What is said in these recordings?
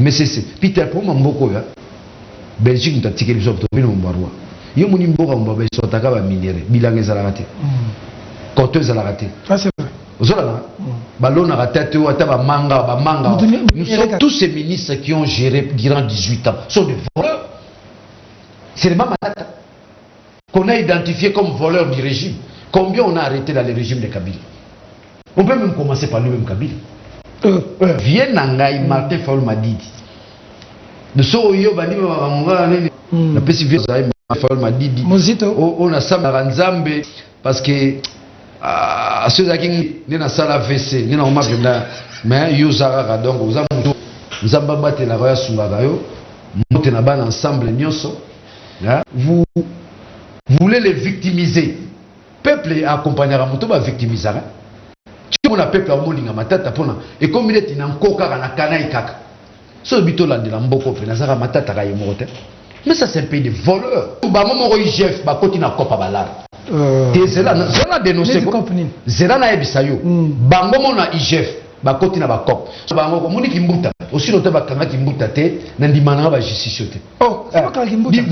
Mais c'est Peter pour Mamboko, Belgique, tu as tiqué les autres, tu as Mbarwa. Yo moni mboka mbaba isotaka ba minéraux bilange za la raté. Côté za la raté. Ah c'est vrai. Zola ballon na raté ou ata ba manga. Nous sommes tous ces ministres qui ont géré durant 18 ans sont des voleurs. C'est les Mamadata qu'on a identifié comme voleurs du régime. Combien on a arrêté dans le régime de Kabila? On peut même commencer par lui-même Kabila. Viens Nangaï Martin Faoul Madidi. De ce oyo bandi ba la pesi Faoul Madidi. On a ça Nzambe parce que à ceux qui ne na sala VC, ne na oma benda mais yo zara donc vous ambabate la roya sungaka yo monte na ban ensemble nyonso. Vous voulez les victimiser. Peuple accompagnera moto ba victimisera. Tu mon peuple au molinga matata pona et comme il est in encore na kanai kaka. So bito la de la mboko pe nazara matata ka yemote. Mais ça c'est un pays de voleurs. Ba momo IGF ba koti na kopa balala. Zela dénoncé ko. Zela na ebisayo. Bango mona IGF ba koti na ba kop. Bango ko moni kimbuta. Aussi l'autre ba kanga kimbuta te na ndimana ba justice te. Oh, c'est pas kimbuta.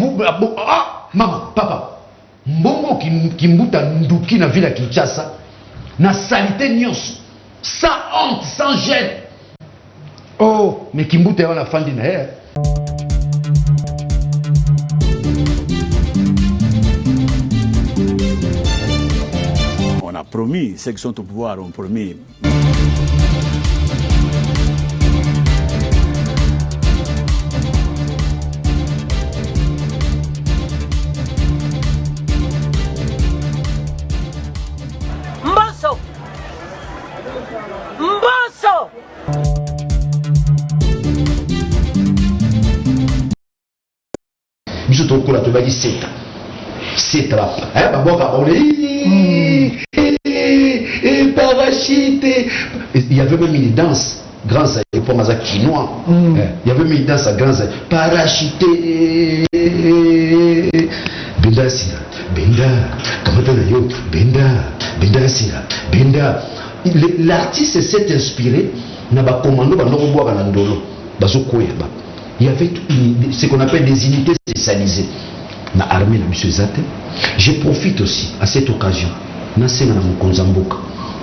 Ah, maman, papa. Mbongo kimbuta nduki na ville ya Kinshasa na salité nyonso sans honte, sans gêne. Oh, mais kimbuta ya na fandi na ye. On a promis, ceux qui sont au pouvoir ont promis. C'est là. Parachute. Il y avait même une danse. Grand pour Maza quinois. Il y avait même une danse à grand parachute. Benda Sira. Benda. Kamatanayo. Benda. Benda Sira. Benda. L'artiste s'est inspiré. Naba commando banoko na ndolo. Bazokoyeba. Il y avait ce qu'on appelle des unités spécialisées. Na armée na monsieur Zate. Je profite aussi à cette occasion Nassena Mukonzamboka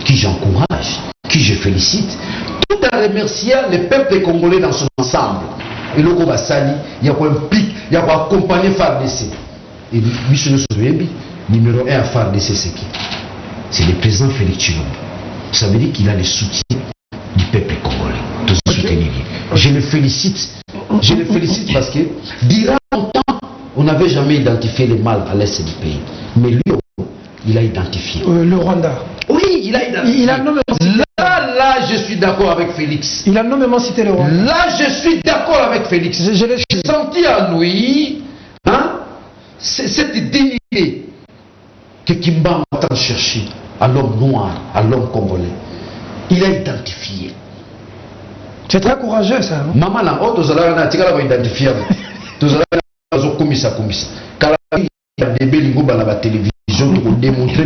qui j'encourage, qui je félicite, tout en remerciant le peuple congolais dans son ensemble. Et le Kobasali, il y a quoi implique, il y a quoi accompagner FARDC. Et monsieur Soyebi, numéro 1 à FARDC, c'est qui? C'est le président Félix Tshilombo. Ça veut dire qu'il a le soutien du peuple congolais. Je le félicite. Je le félicite parce que durant longtemps, on n'avait jamais identifié le mal à l'est du pays. Mais lui, il a identifié. Le Rwanda. Oui, il a identifié. Il a nommément cité. Là, je suis d'accord avec Félix. Il a nommément cité le Rwanda. Là, je suis d'accord avec Félix. J'ai senti en lui cette dignité que Kimba entend chercher à l'homme noir, à l'homme congolais. Il a identifié. C'est très courageux, ça. Non? Maman, là, tu as identifié. Tu as commis. Quand il y a des belles à la télévision pour démontrer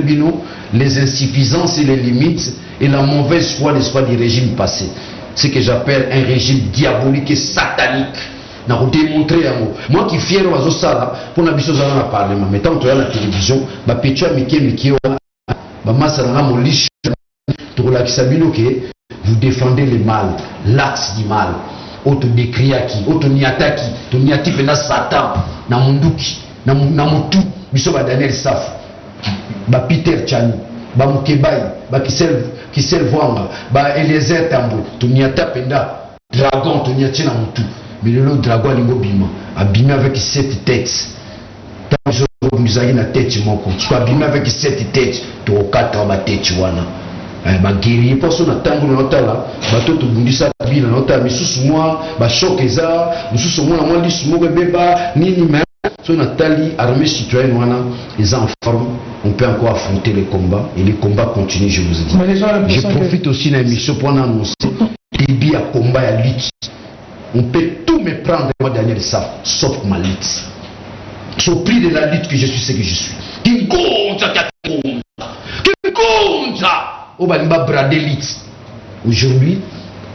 les insuffisances et les limites et la mauvaise foi du régime passé. Ce que j'appelle un régime diabolique et satanique. Moi qui fier aux sala pour la biso à parlement, mais tant que la télévision, ma pétua Miki, ma masse à mon lich, pour la que vous défendez le mal, l'axe du mal. Auto décriaki, auto niataki, to niati pena Satan, na munduki, na mutu, biso ba Daniel Saf, ba Peter Chani, ba Mukebai, ba Kisel Vwanga, ba Eliezer Tambo, to niata penda dragon, to niati na mutu. Mais le dragon lingo bima, abîmé avec 7 têtes. Tant je vous ai na tête mon compte, tu abîmé avec 7 têtes, to 4 ma tête wana. Ba guerrier pour son tango na otala ba to bundisa bi na otala misusu moi ba choc eza misusu moi na moi li sumo beba nini mais so natali armée citoyenne wana ils en forme, on peut encore affronter les combats et les combats continuent, je vous ai dit. Je profite aussi d'une émission pour annoncer début à combat à lutte. On peut tout me prendre moi Daniel Saf sauf ma lutte. Au prix de la lutte que je suis ce que je suis. Aujourd'hui,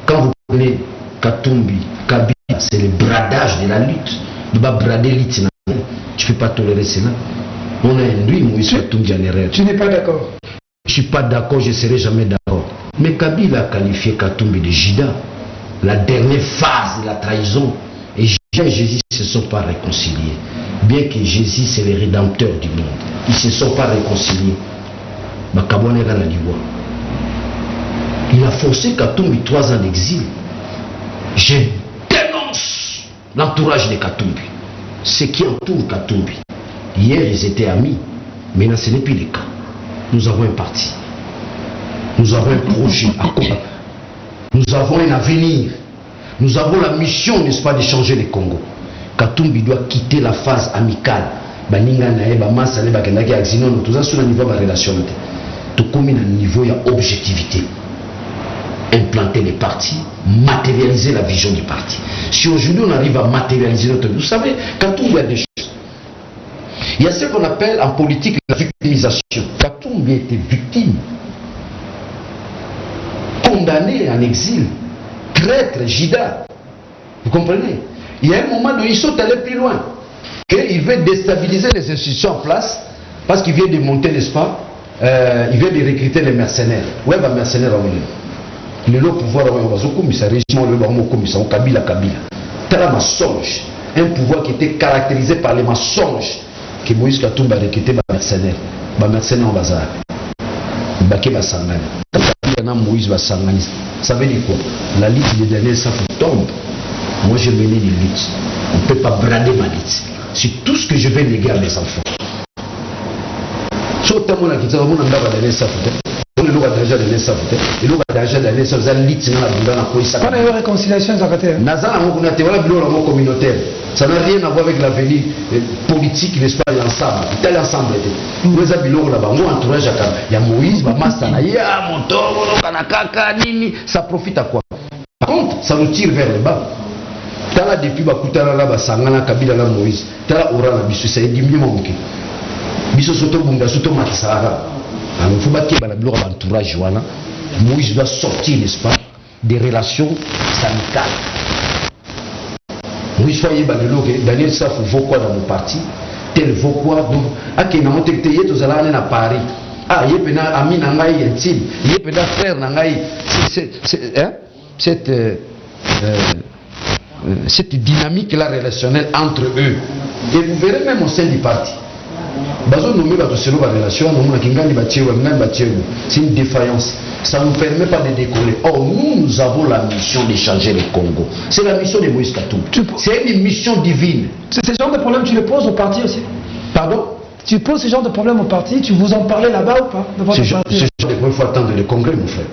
quand vous prenez Katumbi, Kabila, c'est le bradage de la lutte. Tu vas brader l'élite. Tu ne peux pas tolérer cela. On a induit Moïse Katumbi en erreur. Tu n'es pas d'accord? Je ne suis pas d'accord, je ne serai jamais d'accord. Mais Kabila a qualifié Katumbi de Jida, la dernière phase de la trahison. Et Jean et Jésus ne se sont pas réconciliés. Bien que Jésus c'est le rédempteur du monde. Ils ne se sont pas réconciliés. Il a forcé Katumbi 3 ans d'exil. Je dénonce l'entourage de Katumbi. Ce qui entoure Katumbi. Hier, ils étaient amis. Maintenant, ce n'est plus le cas. Nous avons un parti. Nous avons un projet à combattre. Nous avons un avenir. Nous avons la mission, n'est-ce pas, de changer le Congo. Katumbi doit quitter la phase amicale. Baninga nae, bamasa ne bakendaki axino, nous tous sur le niveau de la relation. Tout comme un niveau d'objectivité. Implanter les partis, matérialiser la vision du parti. Si aujourd'hui on arrive à matérialiser notre... Vous savez, Katumbi a des choses. Il y a ce qu'on appelle en politique la victimisation. Katumbi a été victime. Condamné en exil. Traître, Jida. Vous comprenez? Il y a un moment où ils sont allés plus loin. Et il veut déstabiliser les institutions en place parce qu'il vient de monter, n'est-ce pas? Il vient de recruter les mercenaires. Ouais, les mercenaires, le pouvoir, le régiment, le Kabila. C'est un mensonge. Un pouvoir qui était caractérisé par les mensonges que Moïse Katumbi a recruté les mercenaires. Les mercenaires en bazar. Baké Basangani. Moïse Basangani. Ça veut dire quoi? La lutte des derniers ça tombe. Moi j'ai mené des luttes. On ne peut pas brader ma lutte. C'est tout ce que je vais léguer à mes enfants. Quand on a réconciliation, ça n'a rien à voir avec l'avenir politique, n'est-ce pas, l'ensemble. Tel ensemble. Nous avons là-bas, moi, entourage, il y a Moïse, ça profite à quoi? Par contre, ça nous tire vers le bas. Tala depuis Bakutara là, Sangana, Kabila là, Moïse. Tala Ora, Bissou, ça est diminué mon cœur. Bissou Soto Bunga, Soto Matisara. Il faut battre le entourage. Moïse doit sortir, n'est-ce pas, des relations amicales. Moïse soyez Daniel Safou vaut quoi dans mon parti? Tel vaut quoi? Donc, à qui n'a monté que tu es à Paris. Ah, il y a un ami nangaï intime. Il y a un frère nangaï. Cette dynamique-là relationnelle entre eux. Et vous verrez même au sein du parti. C'est une défaillance. Ça ne nous permet pas de décoller. Or, nous avons la mission de changer le Congo. C'est la mission de Moïse Katumbi. C'est une mission divine. Ce genre de problème, tu le poses au parti aussi? Pardon? Tu poses ce genre de problème au parti? Tu vous en parlez là-bas ou pas? Ce genre de problème, il faut attendre le congrès, mon frère.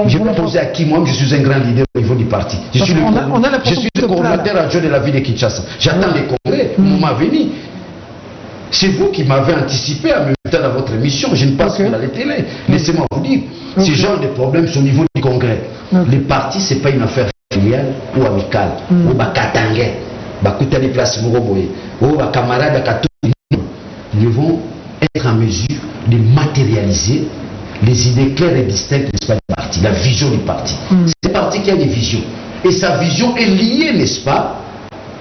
Je vais poser à qui? Moi, je suis un grand leader au niveau du parti. Je suis le coordinateur adjoint de la ville de Kinshasa. J'attends les congrès, au moment venu. C'est vous qui m'avez anticipé à me mettre dans votre émission. Je ne passe pas à la télé. Laissez-moi vous dire. Ce genre de problème, c'est au niveau du congrès. Les partis, ce n'est pas une affaire familiale ou amicale. Ou bakatangé. Bakuta les places Mouroboye. Ou camarades nous devons être en mesure de matérialiser les idées claires et distinctes de ce parti, la vision du parti. C'est un parti qui a une vision. Et sa vision est liée, n'est-ce pas,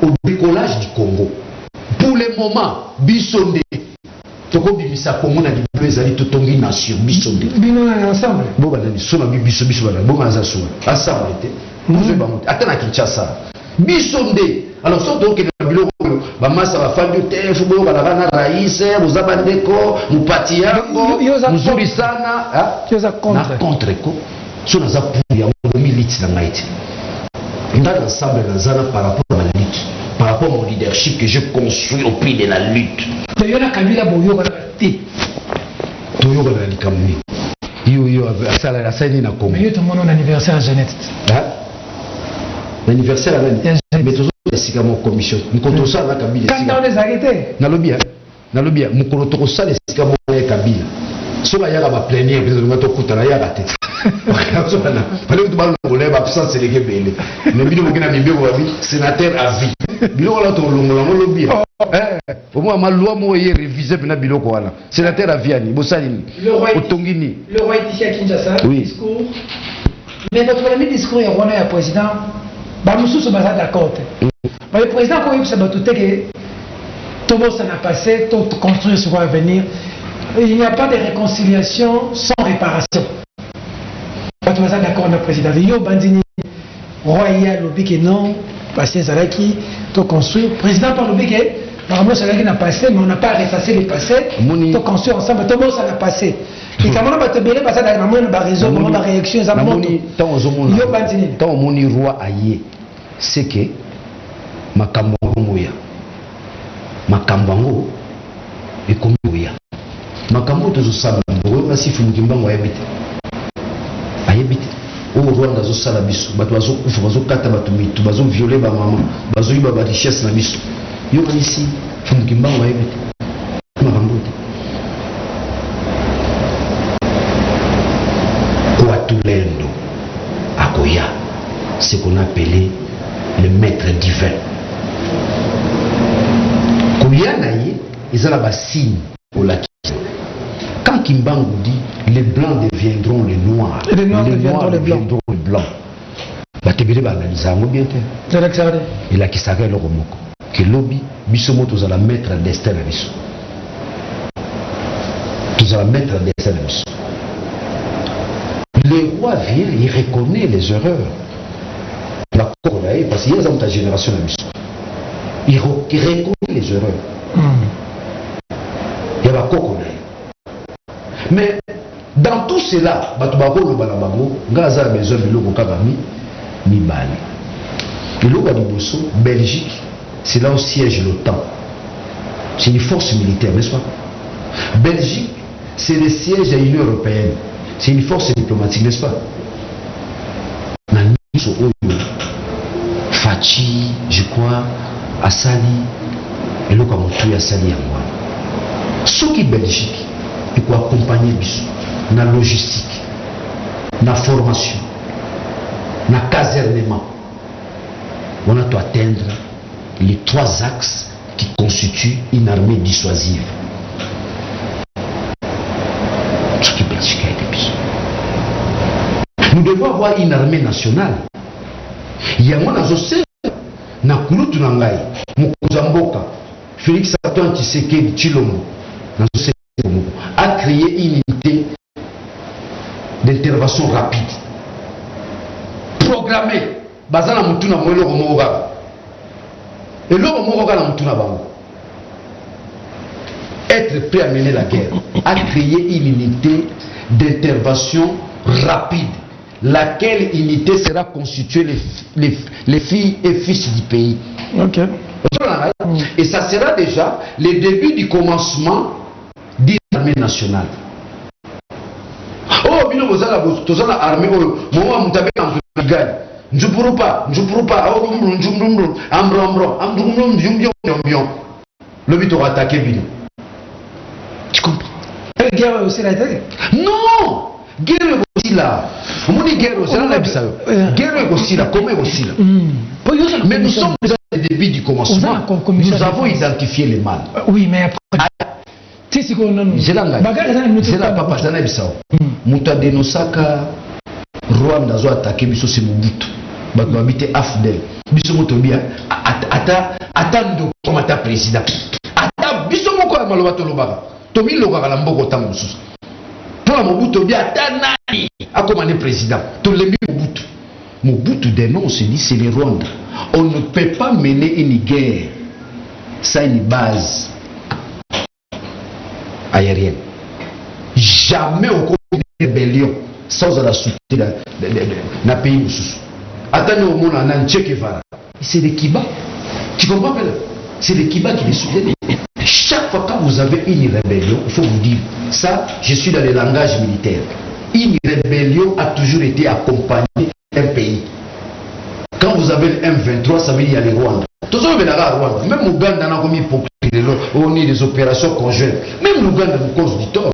au décollage du Congo. Pour le moment, Bissondé, Tokobimisa Congo na libézali totongi nation, Bissondé. Bino ensemble. Bon bah sona biso bala, bon azaso. Ensemble était. Nous je bamonte. Atana Kinshasa. Bissondé. Alors so donc le bilo ba masa ba fandi te fubo ba na raïs, vous abandeko, mupati yango, muzuri sana, yoza contre. Na contre ko. So na za pour ya milite na ngaiti. Dans l'ensemble dans par rapport à la lutte. Par rapport à mon leadership que je construis au prix de la lutte. Toyola Kabila Boyo Te. Toyola Likamuni. Yo asala la saini na Congo. Mais yo tout le monde anniversaire à Jeannette. Hein? L'anniversaire à Jeannette. Mais toujours c'est mon commission. Nous comptons ça na Kabila. Quand on les arrêté. Na lobia. Nous comptons ça c'est comme Kabila. Soka yaka ba plénière peut-être nous to kutana yaka te. Fallait que tu parles de l'élève absent c'est les gebele. Le bidon ngena mimbe wa bi sénateur à vie. Biloko la to longola lobby. Au moins ma loi mo yé réviser bina biloko wana. Sénateur à vie ani bosali ni. Otongini. Le roi est ici à Kinshasa. Oui. Discours. Mais votre premier discours est roi et président. Nous sommes d'accord. Le président, quand il s'est battu, tout le monde s'en a passé, tout construire sur l'avenir. Il n'y a pas de réconciliation sans réparation. Vous êtes d'accord avec le président. Yo Bandini, royal, le bic non, passé Zalaki, tout construire. Le président par le bic, normalement Zalaki n'a passé, mais on n'a pas effacé les passés. Tout construire ensemble, tout le monde s'en a passé. Et quand on a battu bien, parce que dans le réseau, dans la réaction, ça monte. Yo Bandini. Tant on est roi aïe, c'est que Makambango moya, Makambango et comme moya. Makambo to zosala ngo basi fumukimbango ayebite ayebite o Rwanda zosala biso bato bazokufa bazokata bato mitu bazovioler ba mama bazoyiba ba richesse na biso yo ici fumukimbango ayebite Makambo kwa tulendo akoya ce qu'on appelait le maître divin koya na ye ezala ba signe pour la. Quand Kimbangu dit les blancs deviendront les noirs, et les noirs deviendront les blancs. Batebele ba analyser ngo bien te. Il a qui s'arrête le romoko. Que lobby bisomo tous à la mettre à destin à biso. Tous à la mettre à destin à biso. Le roi vient, il reconnaît les erreurs. La Corée parce qu'il y a ta génération à biso. Il reconnaît les erreurs. Il y a la Corée. Mais dans tout cela, Belgique, c'est là où siège l'OTAN. C'est une force militaire, n'est-ce pas? Belgique, c'est le siège de l'Union européenne. C'est une force diplomatique, n'est-ce pas? Fachi, je crois, Assali, et le Kamotou Assali à moi. Ce qui est Belgique, il faut accompagner la logistique, la formation, le casernement. On a tout atteindre les 3 axes qui constituent une armée dissuasive. Ce qui est Belgique a été bisous. Nous devons avoir une armée nationale. Il y a un associé, Nakulutu Nangai, Mukuzamboka, Félix Antoine Tshisekedi Tshilombo, a créé une unité d'intervention rapide, programmée, basée sur Mutuna Moelo Romoga. Et l'homme Romoga la Mutuna Bango. Être prêt à mener la guerre, a créé une unité d'intervention rapide, laquelle unité sera constituée les filles et fils du pays. Ok. Et ça sera déjà le début du commencement d'une armée nationale. Oh, bino bozala tozala armée oyo mowa mutabe amgagne. Njupurupa, le but aura attaqué bino. Tu comprends? La guerre aussi la tête? Non! Guerre aussi là. On dit guerre aussi là. Guerre aussi là. Comment aussi là? Mais nous sommes déjà au début du commencement. Nous avons identifié les mal. Oui, mais après. C'est là, papa, c'est là, Bissau. Mouta Denosaka, Rwanda, zo attaqué, Bissau, c'est Mobutu. Babité Afdel. Bissau Motobia, attends, comme ta président. Attends, Bissau Moko, Malobato Lobaga. Tomi Lobaga, Lamboko, Tamosus. Pour Mobutu, bien, Tanani, a commandé président. Tout le Mobutu. Mobutu dénonce, dit, c'est les Rwandais. On ne peut pas mener une guerre sans une base aérienne. Jamais on connaît une rébellion sans la soutien d'un pays. Attendez au monde en Che Guevara. C'est les Kiba. Tu comprends bien? C'est les Kiba qui les soutiennent. Chaque fois que vous avez une rébellion, il faut vous dire, ça, je suis dans le langage militaire. Une rébellion a toujours été accompagnée d'un pays. Quand vous avez le M23, ça veut dire qu'il y a les Rwandais. Tout ça, Rwanda. Même l'Ouganda n'a commis pour on est des opérations conjointes. Même l'Ouganda nous cause du tort.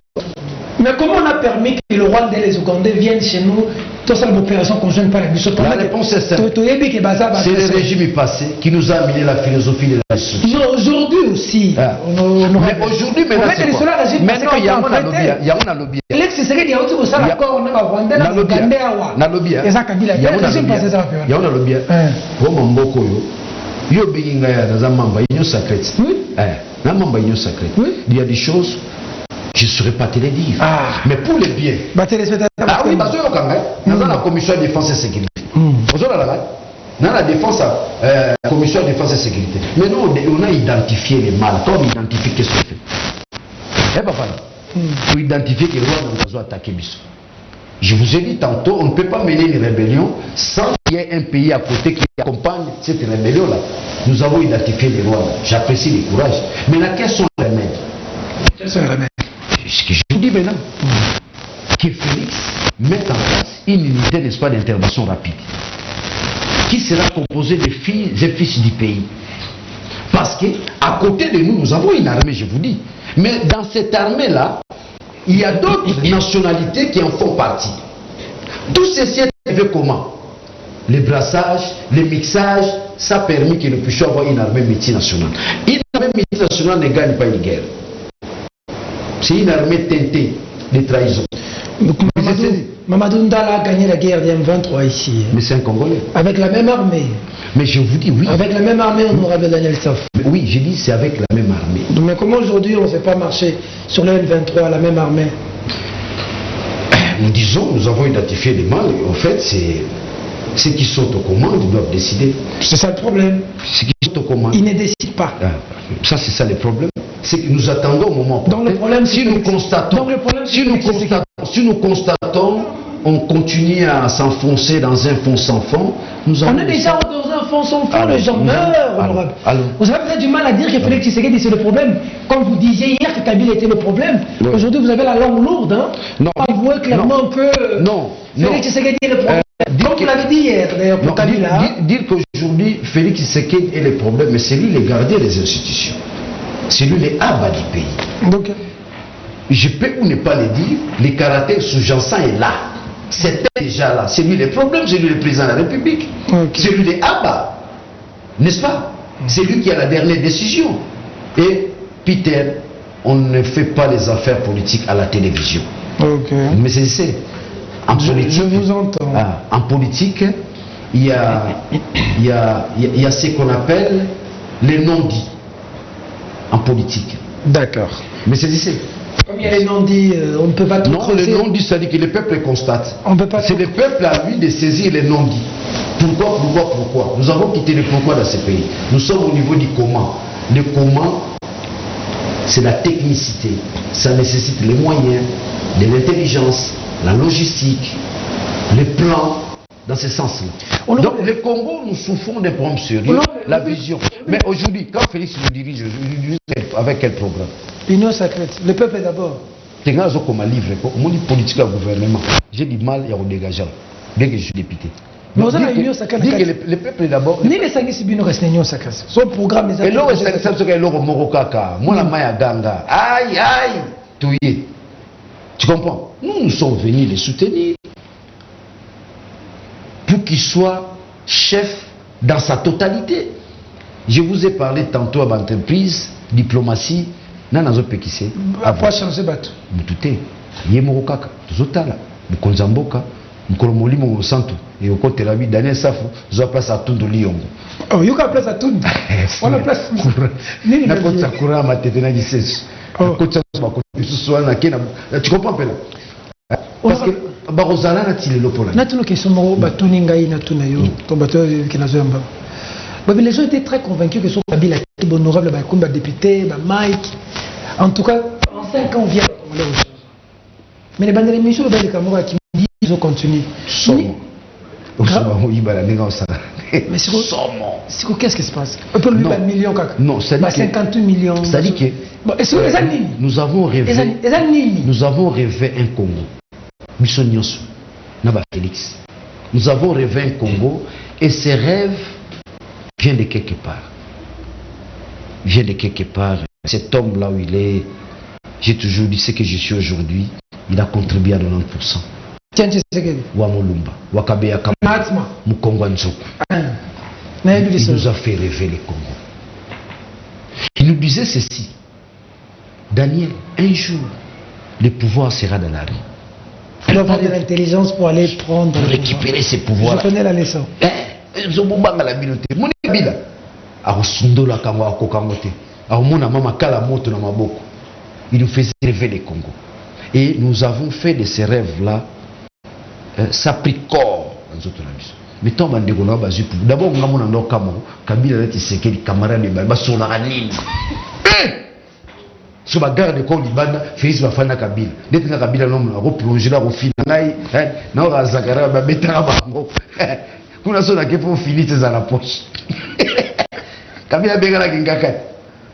Mais comment on a permis que le Rwanda et les Ougandais viennent chez nous tout ça l'opération conjointe par la mission. La réponse est simple. C'est le régime passé qui nous a amené la philosophie de la justice. Non, aujourd'hui aussi. Ah. Mais aujourd'hui, maintenant, c'est quoi? Maintenant, il y a un lobby. L'ex-secrétaire, il y a aussi un accord, on a Rwanda, on a Uganda. Il y a un lobby. Il y a des choses, je ne saurais pas te les dire. Mais pour les biens. Ah oui, parce que nous avons la commission de défense et sécurité. Dans la défense, commission de défense et sécurité. Mais nous, on a identifié les mal. Toi, on identifie qu'est-ce qu'on fait. Eh papa, pour identifier que le roi a attaqué Bissau. Je vous ai dit tantôt, on ne peut pas mener une rébellion sans qu'il y ait un pays à côté qui accompagne cette rébellion-là. Nous avons identifié les rois. J'apprécie le courage. Mais là, quels sont les remèdes? Quels sont les remèdes? Ce que je vous dis maintenant, que Félix mette en place une unité, n'est-ce pas, d'intervention rapide, qui sera composée de filles et fils du pays. Parce que à côté de nous, nous avons une armée, je vous dis. Mais dans cette armée-là, il y a d'autres nationalités qui en font partie. Tout ceci est arrivé comment? Les brassages, les mixages, ça a permis que nous puissions avoir une armée multinationale. Une armée multinationale ne gagne pas une guerre. C'est une armée teintée de trahison. Mamadou Ndala a gagné la guerre du M23 ici. Mais c'est un Congolais. Avec la même armée. Mais je vous dis oui. Avec la même armée, honorable Daniel Saf. Oui, j'ai dit c'est avec la même armée. Mais comment aujourd'hui on ne fait pas marcher sur le M23 la même armée? Nous disons, nous avons identifié les mal. En fait, c'est ceux qui sont aux commandes doivent décider. C'est ça le problème. Ceux qui sont aux commandes. Ils ne décident pas. Ça, c'est ça le problème. C'est que nous attendons au moment. Donc le problème, si nous constatons, si nous constatons, on continue à s'enfoncer dans un fond sans fond. On est déjà dans un fond sans fond, les gens meurent. Vous avez peut-être du mal à dire que Félix Tshisekedi c'est le problème. Comme vous disiez hier que Kabila était le problème. Aujourd'hui vous avez la langue lourde. Hein? Non. Avouez clairement que Félix Tshisekedi est le problème. Donc vous l'avez dit hier d'ailleurs pour Kabila. Dire qu'aujourd'hui Félix Tshisekedi est le problème, mais c'est lui le gardien des institutions. C'est lui le abat du pays. Donc, je peux ou ne pas le dire, le caractère sous-jacent est là. C'était déjà là. C'est lui le problème, c'est lui le président de la République. C'est lui le abat. N'est-ce pas? C'est lui qui a la dernière décision. Et Peter, on ne fait pas les affaires politiques à la télévision. Mais c'est en politique. Je vous entends. En politique, il y a ce qu'on appelle les non-dits. En politique. D'accord. Mais c'est ici. Comme il y a les non-dits, on ne peut pas tout creuser. Non, le non-dit, ça dit que le peuple constate. On peut pas. C'est le peuple à lui de saisir les non-dits. Pourquoi? Nous avons quitté le pourquoi dans ce pays. Nous sommes au niveau du comment. Le comment, c'est la technicité. Ça nécessite les moyens, de l'intelligence, la logistique, les plans. Dans ce sens-là. Donc, le Congo, nous souffrons des problèmes sérieux, la vision. Mais aujourd'hui, quand Félix nous dirige, avec quel programme? L'union sacrée, le peuple d'abord. C'est un comme un livre, mon politique au gouvernement. J'ai du mal à dégager, bien que je suis député. Mais vous avez l'union sacrée. Dit que le peuple d'abord. Ni les Sangisibino restent l'union sacrée. Son programme est. Et là, c'est l'euro Morokaka, moi la maille à Ganga. Aïe, touye. Tu comprends? Nous sommes venus les soutenir. Pour qu'il soit chef dans sa totalité. Je vous ai parlé tantôt d'entreprise, diplomatie, nanazo pekise. Après changer bateau. Mutute, yemorokaka, tuzotala, mukonzamboka, mukolomoli mo santo, et au côté la vie Daniel Safou, zo place à Tundu Liongo. Oh, yuka place à Tundu. On a place. Ni na kota kura matete na gisesu. Kota ba kota susu na kena. Tu comprends pas là? Parce que Barozala n'a tiré l'eau. Nathalie qui sont morts, Batuningaï, Natunayo, combattant qui n'a jamais. Les gens étaient très convaincus que son Kabila était honorable, comme député, Mike. En tout cas, en 5 ans, on vient. Mais les bandes d'émission, les Camerounais qui disent qu'ils ont continué. Mais c'est quoi, qu'est-ce qui se passe? On peut lui mettre millions, non, ça dit 58 millions. Ça dit que nous avons rêvé un Congo. Félix. Nous avons rêvé un Congo et ce rêve vient de quelque part. Cet homme là où il est, j'ai toujours dit ce que je suis aujourd'hui, il a contribué à 90%. Tiens, Tshisekedi. Wa Mulumba, wa Kabeya Mahatma. Mukongo Nzoko. Il nous a fait rêver le Congo. Il nous disait ceci. Daniel, un jour, le pouvoir sera dans la rue. Il doit avoir de l'intelligence pour aller prendre. Pour récupérer ces pouvoirs. Je connais la leçon. Il nous faisait rêver le Congo. Et nous avons fait de ces rêves-là, ça a pris corps dans notre vie. Mais tant que nous avons d'abord, nous avons Kabila a été séqué, les camarades de Balba sont la ranine. Sur la gare de Kolibana, Félix va faire Kabila. Dès que Kabila l'homme a replongé là au final, nous avons Zakara, Betarabango. Nous avons fait pour finir à la poche. Kabila Begala Gingaka. Il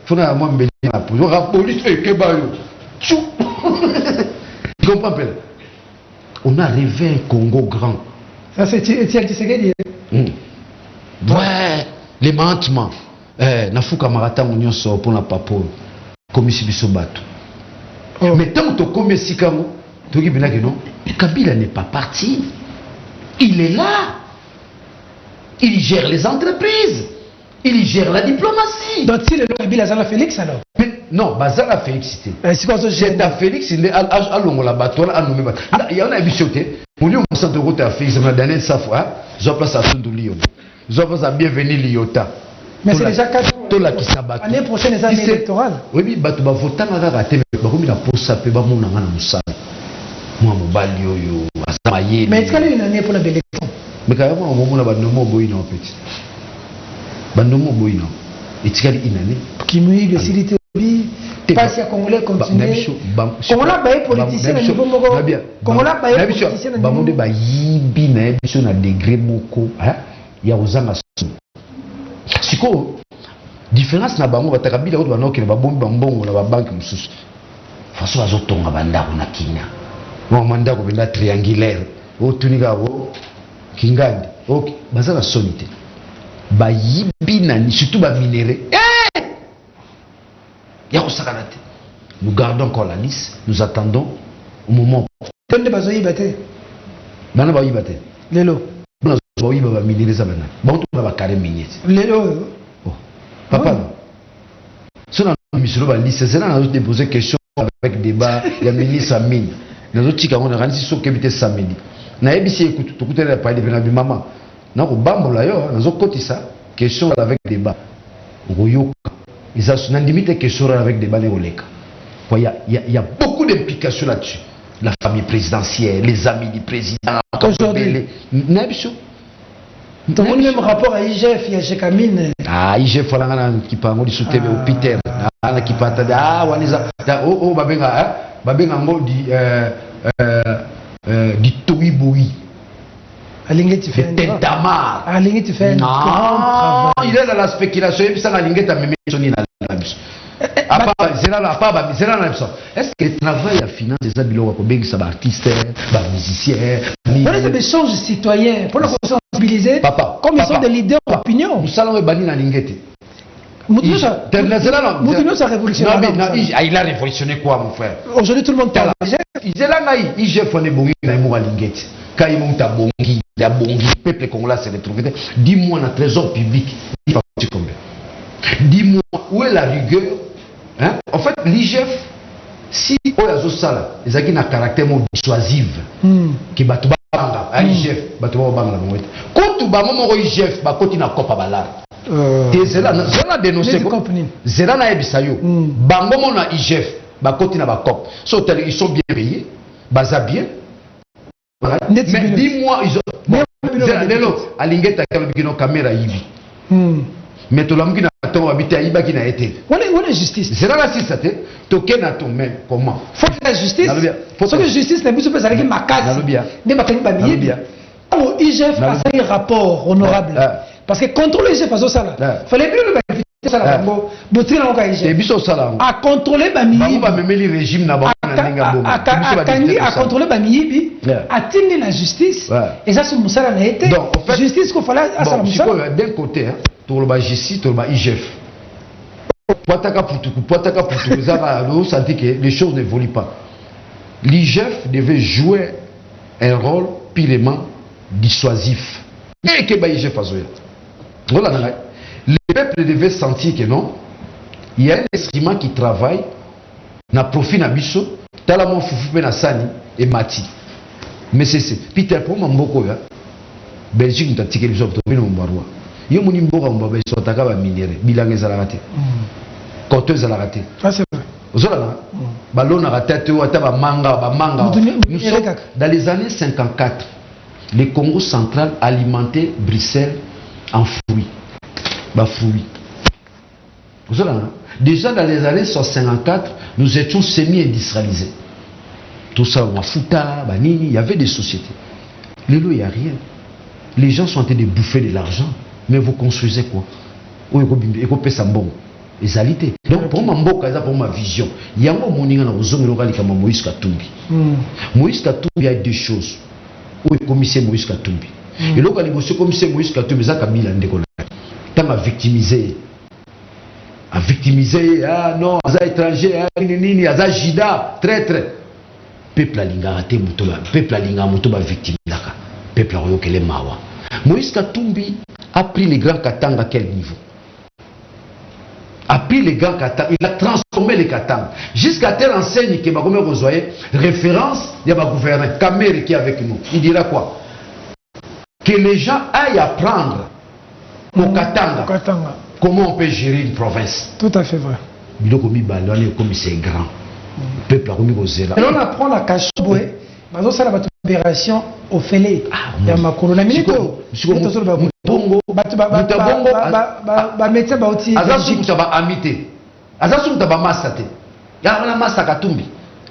faut que nous ayons la poche. La police est Kebayo. Tu comprends pas? On a rêvé un Congo grand. Ça c'est Etienne Tshisekedi. Ouais, les Mahatma. Nafuka Marata Union sort pour la papo. Comme si Bisobato. Mais tant que tu as si Kango, tu dis que non, Kabila n'est pas parti. Il est là. Il gère les entreprises. Il gère la diplomatie. Donc si le Kabila Zala Félix alors? Mais non, Bazala Félix c'était. C'est quoi ce c'est à Félix, il est à l'ongle la bateau, à nommé bateau. Il y en a un bichoté. Pour lui, on s'en route à Félix, on a donné sa foi. Je place à Tundu Lyon. Je place à bienvenue Liota. Mais c'est déjà 4 ans. L'année prochaine, les années électorales. Oui, mais bateau va voter à la raté. Mais comme il a posé ça, peut pas mon angana moussa. Moi, mon balio, asamaye. Mais est-ce qu'il y a une année pour la élection? Mais quand même, on m'a dit non, boyno petit. Bandomo boyno. Et tu as une année. Qui mouille le silité. Pas si à Congolais continue. Congolais baillé politicien au niveau moko. Congolais baillé politicien au niveau. Bamonde ba yibi na biso na degré moko, hein? Ya ozanga siko différence na bango batakabila ko banoke ba bombi bambongo na ba banque mususu. Faso azotonga bandako na Kenya. Mo mandako benda triangulaire. O tunika o kingandi. OK, bazala solité. Ba yibi na surtout ba minéré. Nous gardons encore la liste, nous attendons au moment. Papa, si on a mis sur la liste, c'est là qu'on a déposé question avec débat, il y a ministre à mine. Nous avons dit qu'on a organisé ce qui était samedi. Nous avons dit que tout est parlé de la maman. Nous avons dit ça, question avec débat. Ils ont limité que sur avec des balais au lec. Il y a beaucoup d'implications là-dessus. La famille présidentielle, les amis du président. Aujourd'hui, dans le même rapport à IGF, il y a chez Kamine. Ah, IGF, il y a qui parle de soutien au Peter. Qui parle de oh, babenga di Toiboui. Tu fais un tamar. Tu fais un grand travail. Il est dans la spéculation. Et puis ça, la ligne est à même est-ce que le travail à finance des habiles comme ça, artistes, musiciens, c'est des choses citoyens pour nous sensibiliser. Comme ils sont des leaders d'opinion. Nous allons banir la ligne. Moutinho a révolutionné. Il a révolutionné quoi, mon frère? Aujourd'hui, tout le monde parle. Il est là, il est fondé bongi na imo alingeti. Quand il monte à bongi, la bongi, peuple congolais s'est retrouvé. Dis-moi, dans trésor public, il va coûter combien? Dis-moi, où est la rigueur? Hein? En fait, l'IGF, si on a ça, ils ont un caractère dissuasif. Qui bat à l'IGF, bat banga la monnaie. Quand tu vas mon IGF, bah continue à copa balar. C'est là dénoncé. C'est là na ebisayo. Bango mon IGF, bah continue à ba cop. Ils sont bien payés, baza bien. Mais dis-moi, ils ont. À l'ingeta kalbikino caméra yibi. Mais tout le monde qui n'a habité à Iba qui n'a été. Où est la justice? C'est là la justice, tu es là, mais comment? Faut la justice. Faut que la justice n'est plus avec ma case. Ne m'a pas mis. Oh, IGF a fait un rapport honorable. Parce que contrôler IGF à ça là. Fallait plus le bénéficier ça là. Boutrir encore IGF. À contrôler Bami. Va même le régime n'a pas. À contrôler Bami. À tenir la justice. Et ça c'est mon salaire n'a été. Justice qu'il fallait à ça. D'un côté. Pour le justice, pour le IGF. Vous sentez que les choses n'évoluent pas. L'IGF devait jouer un rôle purement dissuasif. Et que le peuple devait sentir que non, il y a un instrument qui travaille, na profit na biso, talamon fufu na sani et mati. Mais c'est Peter pour Mamboko, Belgique n'a tiqué les autres, mais non, Barwa. Yo moni mboka mbaba so taka ba minéré, bilange za la raté. Coteuse la raté. Ah c'est vrai. Zola ballon na raté to ata ba manga. Nous sommes dans les années 54. Le Congo central alimentait Bruxelles en fruits. Ba fruits. Zola déjà dans les années 54, nous étions semi-industrialisés. Tout ça, Wafuta, Banini, il y avait des sociétés. Le lot, il n'y a rien. Les gens sont en train de bouffer de l'argent. Mais vous construisez quoi? Donc, pour ma vision, il y a un moment où Moïse Katumbi. Moïse Katumbi a deux choses. Où est commissaire Moïse Katumbi? Et là, quand le commissaire Moïse Katumbi, ça a victimisé. A victimisé, ah non, à étranger, à Jida, traître. Peuple a l'ingaraté, peuple a l'ingaraté, victime. Peuple a royoke les mawa. Moïse Katumbi a pris les grands Katanga à quel niveau? A pris les grands Katanga, il a transformé les Katanga. Jusqu'à telle enseigne que ma commune reçoit référence, il y a un gouverneur, Kamere qui est avec nous. Il dira quoi? Que les gens aillent apprendre au Katanga. Comment on peut gérer une province? Tout à fait vrai. Comme c'est grand. Le peuple a remis aux zéla. Et on apprend la Kachoboué. Maintenant, ça va opération au Félé. Il y a ma colonne. Bongo. Médecin Bauti. Azasum Taba Amité. Azasum Taba Massate. Ya on a Massa Katumbi.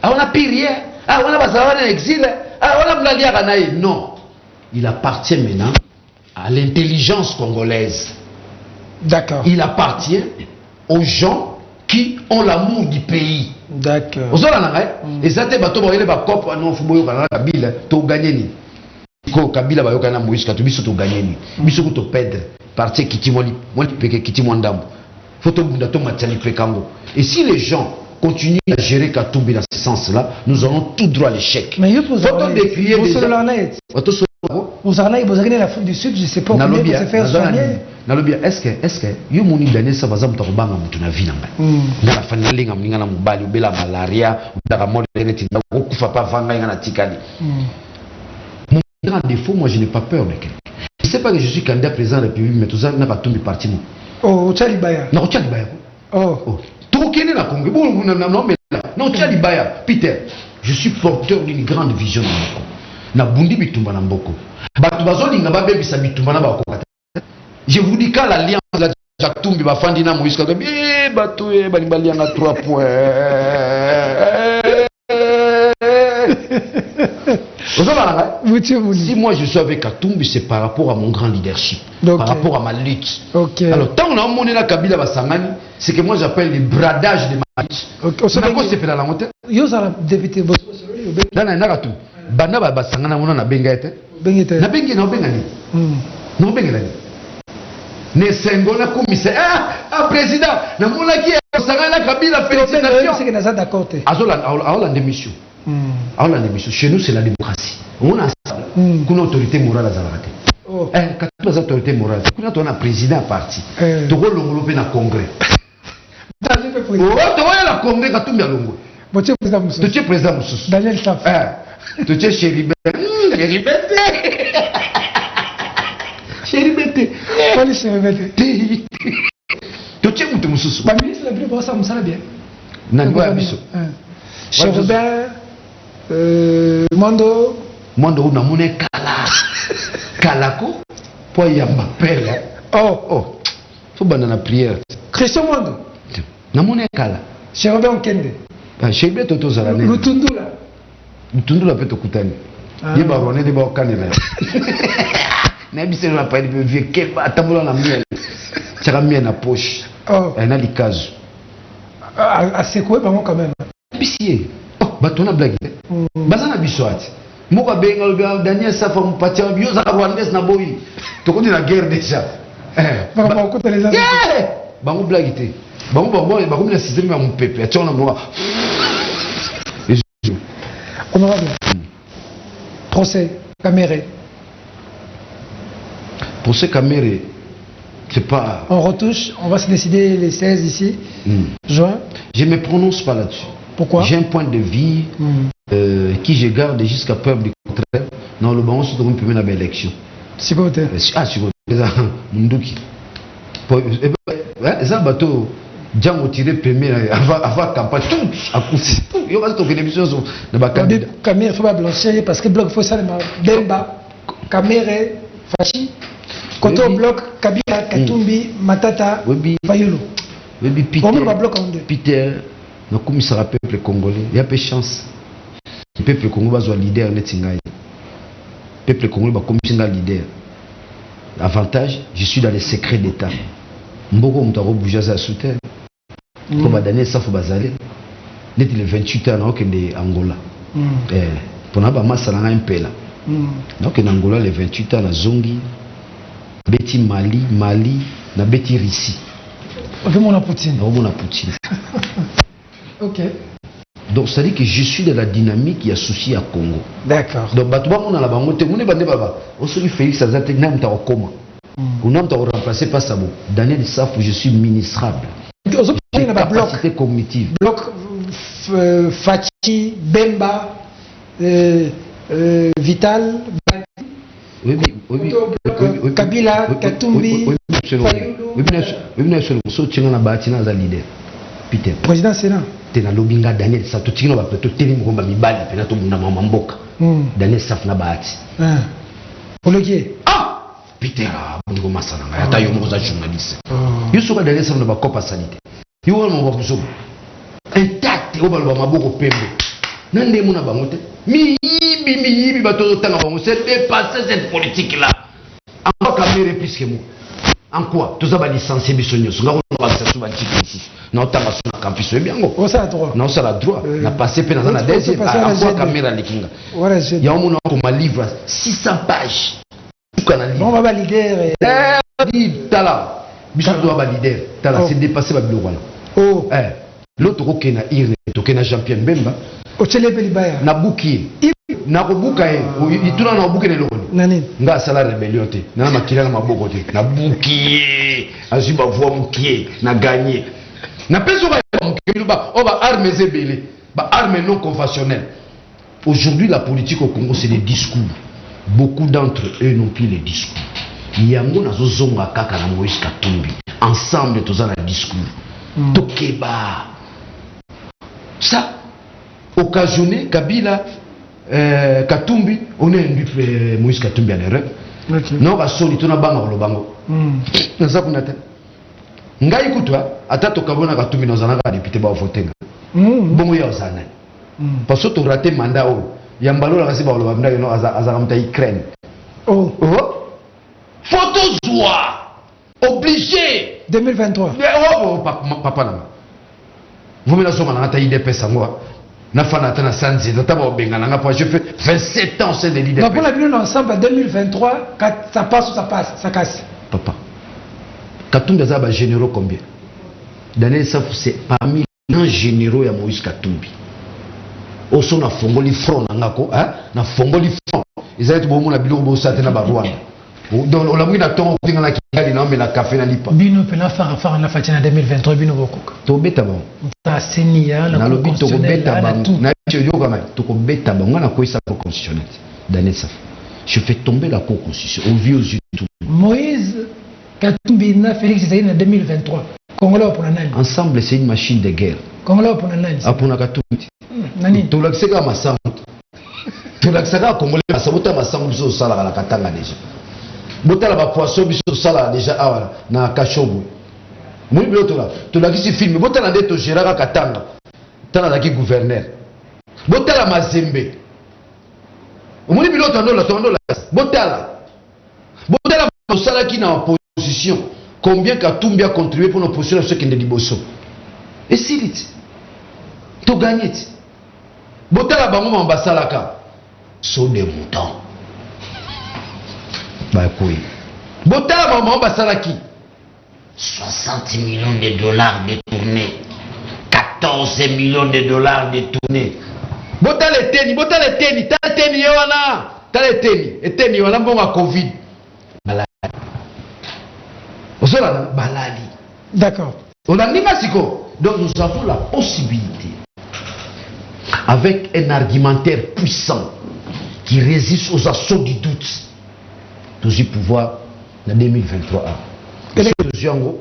On a pire. On a Bazawana exil. On a Bladia Ganaï. Non. Il appartient maintenant à l'intelligence congolaise. D'accord. Il appartient aux gens qui ont l'amour du pays. D'accord. Vous savez, et ça, c'est bateau, il va cop, non, faut boire Kabila, tu gagnes ni. Kabila va yokana Moïse Katumbi, tu gagnes ni. Biso ko to perdre, parti kiti moli peke kiti mwandambo. Faut to bunda to matali pekango. Et si les gens continuent à gérer Katumbi dans ce sens-là, nous aurons tout droit à l'échec. Mais il faut décrier déjà. Vous en avez l'Afrique du Sud, je ne sais pas comment vous se faire soigner. Est-ce que yo moni daniel ça va zamta kobanga mutu na vie nanga na fana linga mninga na mobali ubela malaria udaka modernité na kufa pa vanga ngana tikali. Mon grand défaut, moi je n'ai pas peur de quelqu'un. Je sais pas que je suis candidat président de la République, mais tout ça n'a pas tombé parti moi. Oh Tchalibaya. Non Tchalibaya. Oh. Tout kene na Congo. Bon non mais non Tchalibaya. Peter, je suis porteur d'une grande vision de Mboko. Na bundi bitumba na Mboko. Batu bazolinga ba bebisa bitumba na ba. Je vous dis qu'à l'alliance de la Jatumbi va faire dina Moïse Katumbi, bateau et balibali en a 3 points. Si moi je suis avec Katumbi, c'est par rapport à mon grand leadership, par rapport à ma lutte. Okay. Alors, tant qu'on a monnaie la Kabila Basangani, c'est que moi j'appelle le bradage de ma lutte. C'est quoi c'est fait dans la montée? Yosa député dans la Nagatou. Bana Basangana, on a bengate. Na bengi na bengani. Non bengani. Ne sengola commissaire président na monaki Basangana Kabila félicitations. C'est que nous sommes d'accord. Aola démission. Aola démission. Chez nous c'est la démocratie. On a une autorité morale à Zalate. Quand tu as autorité morale, quand on a président parti, tu vois l'Europe dans le congrès. Tu vois le congrès quand tu es à Longo. Tu es président Moussous. Daniel Saf. Tu es Chéribé. Chéribé. Police Chéribé. Tu es Moussous. Le ministre de la Bible, ça me semble bien. Nangwa Bisso. Chéribé. Mondo una mune kala kalako po yamba pele faut banana prière Christian Mondo na mune kala Chéribé Okende Chéribé toto zala ne Lutundula pe to kutani yeba rone de ba kanela na bise na pa de vieux keba tambola na miel tira miel na poche na likazo à secouer quand même bisier batona blague bazana biswati moko benga le Daniel Safa mpatia bio za Rwandais na boyi to kondi na guerre déjà ba ko tele za bango blague te bango na système ya mpepe atona mwa honorable procès Caméré. Procès Caméré, c'est pas... On retouche, on va se décider les 16 ici, juin. Je ne me prononce pas là-dessus. Pourquoi? J'ai un point de vue qui je garde jusqu'à preuve du contraire. Dans le bon, on peut mener l'élection. C'est quoi? Ah, c'est quoi? Mundouki. Les bateaux, Django tiré premier avant campagne, tout à coup. Il y aura cette télévision sur le candidat. Caméré, il faut pas blanchir parce que le bloc, il faut ça, Bemba, Caméré, Fachi. Côté au bloc, Kabila, Katumbi, Matata, Fayulu. Peter, nous commissaire peuple congolais, il y a peu de chance. Le peuple congolais va être leader. Le peuple congolais va commissaire leader. Avantage, je suis dans les secrets d'État. Mboko mutaro bouger ça sous terre. Pour ma dernière ça faut basaler. N'était le 28 ans au Kenya Angola. Pour na ba masala na impela. Donc en Angola le 28 ans na Zongi. Beti Mali, na Beti Rissi. Ok, mon Poutine. Ok. Donc ça dit que je suis de la dynamique qui est associée à Congo. D'accord. Donc batuba mon la bango te mune bande baba. On se dit Félix Azate nam ta okoma. On n'a pas remplacé par ça. Daniel Saf, je suis ministrable. Capacité cognitive. Bloc Fachi, Bemba, Vital. Oui. Kabila, Katumbi, Peter. Président Sénat. Tena lobinga Daniel Saf, tu tino ba peto teni ngomba mibali pena to muna mamboka. Daniel Saf na baati. Olivier. Peter, bongo masana nga yata yo moza journaliste. Yo soka Daniel Saf na ba kopa sanité. Yo wala mo ba kuso. Intact o ba maboko pembe. Nande muna bango te. Mi bato tanga bango, c'est dépassé cette politique là. En quoi Caméré plus que moi? En quoi? Tout ça va licencier bisognos. Nga on va ça sur ici. Non tanga sur la campus bien go. On ça droit. Non ça la droit. Na passé pe dans la deuxième. En quoi Caméré likinga? Voilà, je. Ya mon comme un livre 600 pages. On va valider. Tala. Bishop doit valider. Tala c'est dépassé ba biloko wana. L'autre okena irne tokena Jean-Pierre Bemba. Ochele Belibaya. Na buki. Na kobuka ituna na buki lelo. Nani? Nga sala rébellion te. Na makila na maboko te. Na buki. Aziba voix mukie na gagner. Na peso ba mukie ba on va armer zebele. Ba armes non conventionnelles. Aujourd'hui la politique au Congo c'est des discours. Beaucoup d'entre eux n'ont plus les discours. Yango na zozonga kaka na Moïse Katumbi. Ensemble tous en discours. Tokeba. Ça occasionné Kabila Katumbi, on est induit Moïse Katumbi en erreur. Non, va solitona banga lo bango. Ça qu'on attend. Ngai kutwa atato kabona Katumbi dans un député ba votenga. Bongo ya osana. Parce que tu raté mandat o. Yambalo la kasi ba lo bamna yo azaramta Ukraine. Oh. Photo joie. Obligé 2023. Papa na. Vous me la sommes en train de pesa moi. Na fana tana sanzi taba benga nga pour je fais 27 ans c'est des leaders. Donc pour la bilan ensemble en 2023 quand ça passe ou ça passe, ça casse. Papa. Katumbi azaba généraux combien? Daniel Saf c'est parmi les généraux ya Moïse Katumbi. Oso na fongoli front ngako, na fongoli front. Ils bo mo na biloko bo sa tena ba Rwanda. Donc la mouina ton tinga na kigali na mais la café na lipa. Bino pena faire na fatina 2023 bino boko. To beta bon. Ta senia la constitutionnelle na tout. Na tio kama to ko beta bon na ko isa constitutionnel. Daniel Saf. Je fais tomber la cour constitutionnelle au vieux yeux tout. Moïse Katumbi na Félix Tshisekedi en 2023. Congolais pour nani? Ensemble c'est une machine de guerre. Congolais pour nani? Apona Katumbi. Nani? To l'akseka masango. To l'akseka congolais masango ta masango so sala la katanga déjà. Botala ba poisson biso sala déjà awala na kashobu. Moi biso là, to la kisi film botala ndeto Gérard Katanga. Tana la ki gouverneur. Botala Mazembe. Moi biso to la botala. Botala sala ki na opposition. Combien Katumbi a contribué pour l'opposition à ceux qui ne liboso. Et si to gagner. Botala bango ambasalaka. Saut des moutons. Bah oui. Botala maman basalaki 60 millions de dollars détournés. 14 millions de dollars détournés. Botala teni, ta teni yoana. tala eteni wana mbongo Covid maladi osola balali. D'accord. On a mis Masiko. Donc nous avons la possibilité, avec un argumentaire puissant qui résiste aux assauts du doute, de y pouvoir en 2023. Élection en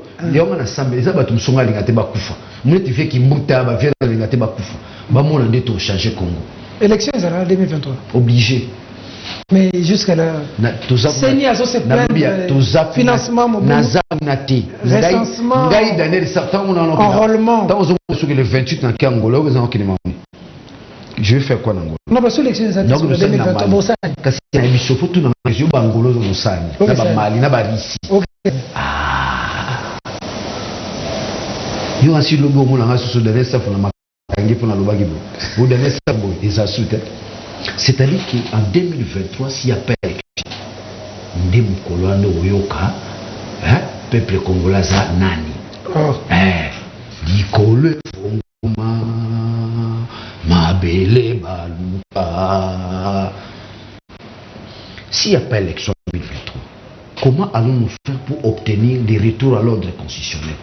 2023. Obligé. Mais jusqu'à là, Seigneur a se plaindre financement, recensement, enrôlement. Le 28 dans Angola, je vais faire quoi dans Angola? Non, parce que l'élection est en 2023. Parce qu'il y a un bichot tout dans les yeux Angola dans Moussani. Mali, Nabarisi. Ah. Il y a aussi le bon moment sur le reste pour la pour la Lobagibo. Ou le reste pour les assoutes. C'est-à-dire qu'en 2023, s'il y a pas d'élection, peuple congolais a nani. Dikole fongoma mabele baluka. S'il n'y a pas d'élection en 2023, comment allons-nous faire pour obtenir des retours à l'ordre constitutionnel?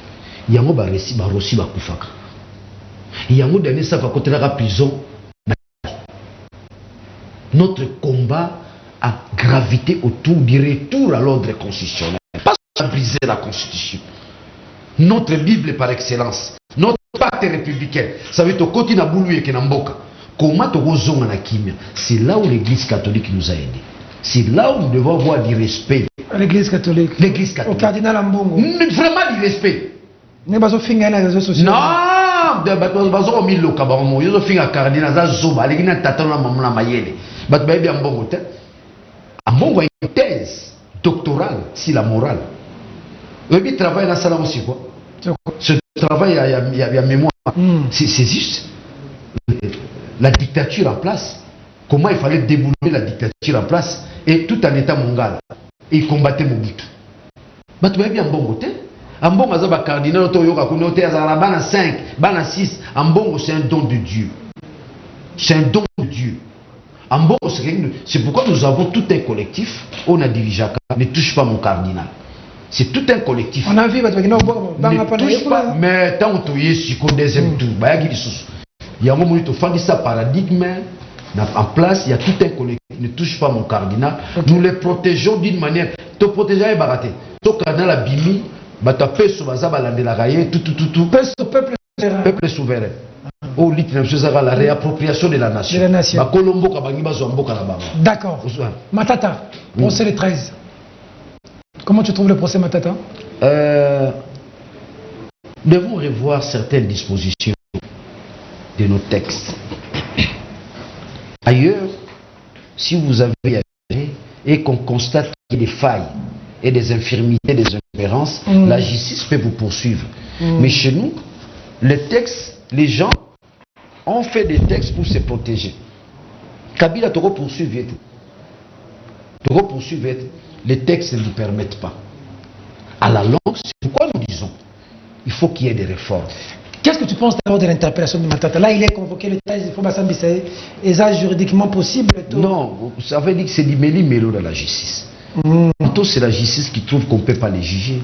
Il y a un barossi bakufaka. Il y a un dernier ça va côté la prison. Notre combat a gravité autour du retour à l'ordre constitutionnel. Pas à briser la constitution. Notre Bible par excellence, notre pacte républicain, ça veut dire que côté na boulou et que na mboka. Comment tu ozonga na kimia? C'est là où l'Église catholique nous a aidés. C'est là où nous devons avoir du respect. L'Église catholique. L'Église catholique. Au cardinal Ambongo. Vraiment du respect. Ne pas finir les réseaux sociaux. Non, bazo mi loka ba mo yo finga cardinal za zoba aliki na tata na maman na mayele. Bat ba bien Ambongo te. Ambongo a une thèse doctorale sur la morale. Il travaille dans ça là aussi quoi. Ce travail il y a mémoire. C'est juste la dictature en place. Comment il fallait déboulonner la dictature en place et tout en état mongal. Et il combattait Mobutu. Bah tu vois bien Ambongo te. Ambongo azaba cardinal to yoka kuno te azala bana 5, bana 6. Ambongo c'est un don de Dieu. C'est un don de Dieu. Ambongo c'est pourquoi nous avons tout un collectif. On a dirigé ne touche pas mon cardinal. C'est tout un collectif. On a vu, ne touche pas, mais tant que tu es sur le deuxième tour, il y a un moment où tu fais ça paradigme en place, il y a tout un collectif. Ne touche pas mon cardinal. Okay. Nous les protégeons d'une manière. Te protéger est baraté. Ton cardinal a bimi, tu peux sur la raille, tout. Peuple souverain. Au lit, la réappropriation de la nation. D'accord. Matata, procès le 13. Comment tu trouves le procès Matata? Nous devons revoir certaines dispositions de nos textes. Ailleurs, si vous avez agé et qu'on constate qu'il y a des failles et des infirmités, des incohérences, la justice peut vous poursuivre. Mais chez nous, les textes, les gens ont fait des textes pour se protéger. Kabila te poursuivre. Les textes ne nous permettent pas. À la longue, c'est pourquoi nous disons il faut qu'il y ait des réformes. Qu'est-ce que tu penses d'abord de l'interpellation de Matata? Là, il est convoqué le 13, il faut s'ambisser. Est-ce juridiquement possible? Non, ça veut dire que c'est du méli-mélo dans la justice. Tantôt, c'est la justice qui trouve qu'on ne peut pas les juger.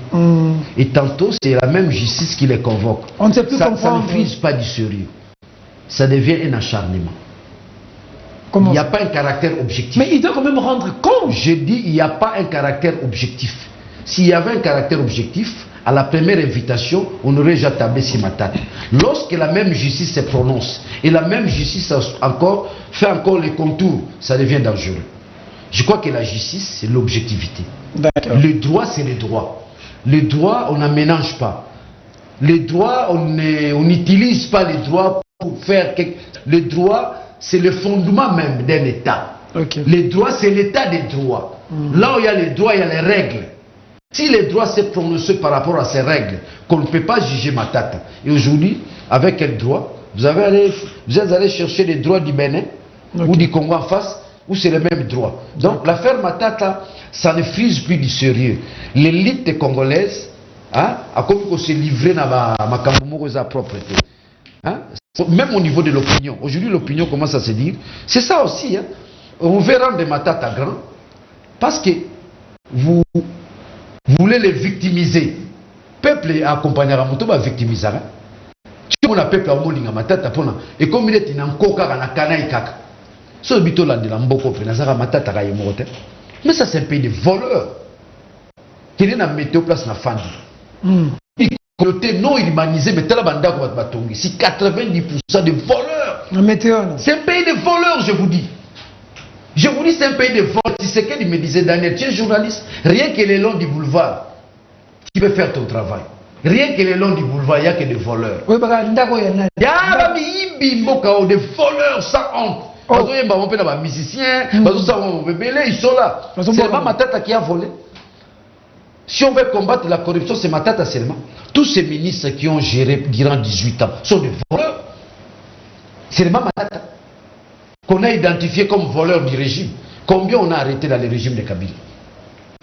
Et tantôt, c'est la même justice qui les convoque. On ne sait plus comprendre. Ça ne frise pas du sérieux. Ça devient un acharnement. Il n'y a pas un caractère objectif. Mais il doit quand même rendre compte. Je dis, il n'y a pas un caractère objectif. S'il y avait un caractère objectif, à la première invitation, on aurait déjà tablé sur Matata. Lorsque la même justice se prononce, et la même justice fait encore les contours, ça devient dangereux. Je crois que la justice, c'est l'objectivité. Le droit, c'est le droit. Le droit, on n'en mélange pas. Le droit, on n'utilise pas le droit pour faire quelque... Le droit, c'est le fondement même d'un État. Le droit, c'est l'état des droits. Là où il y a les droits, il y a les règles. Si les droits s'est prononcé par rapport à ces règles, qu'on ne peut pas juger Matata. Et aujourd'hui, avec quel droit vous êtes allé chercher les droits du Bénin ou du Congo en face, où c'est les mêmes droits. Donc l'affaire Matata, ça ne frise plus du sérieux. L'élite congolaise a comme se livrer dans ma camboumourosa propreté. Même au niveau de l'opinion. Aujourd'hui, l'opinion commence à se dire, c'est ça aussi. on veut rendre Matata grand parce que vous voulez les victimiser. Peuple accompagnera moto ba victimiser. Tu mon peuple a molinga Matata pona et comme il est inanko kaka na kanai kaka. So bito la de la mboko pe nazara Matata ka yemote. Mais ça c'est un pays de voleurs. Qui est na météo place na fandi. Côté non urbanisé mais tala banda ko batongi. Si 90% de voleurs. La météo. C'est un pays de voleurs, je vous dis. Je vous dis, c'est un pays de voleurs. C'est ce qu'il me disait Daniel. Tu es journaliste. Rien que le long du boulevard, tu peux faire ton travail. Rien que le long du boulevard, il n'y a que des voleurs. Oui, il y a des voleurs sans honte. Des musiciens, ils sont là. C'est pas Matata qui a volé. Si on veut combattre la corruption, c'est Matata seulement. Tous ces ministres qui ont géré durant 18 ans sont des voleurs. C'est vraiment Matata qu'on a identifié comme voleur du régime. Combien on a arrêté dans le régime de Kabila?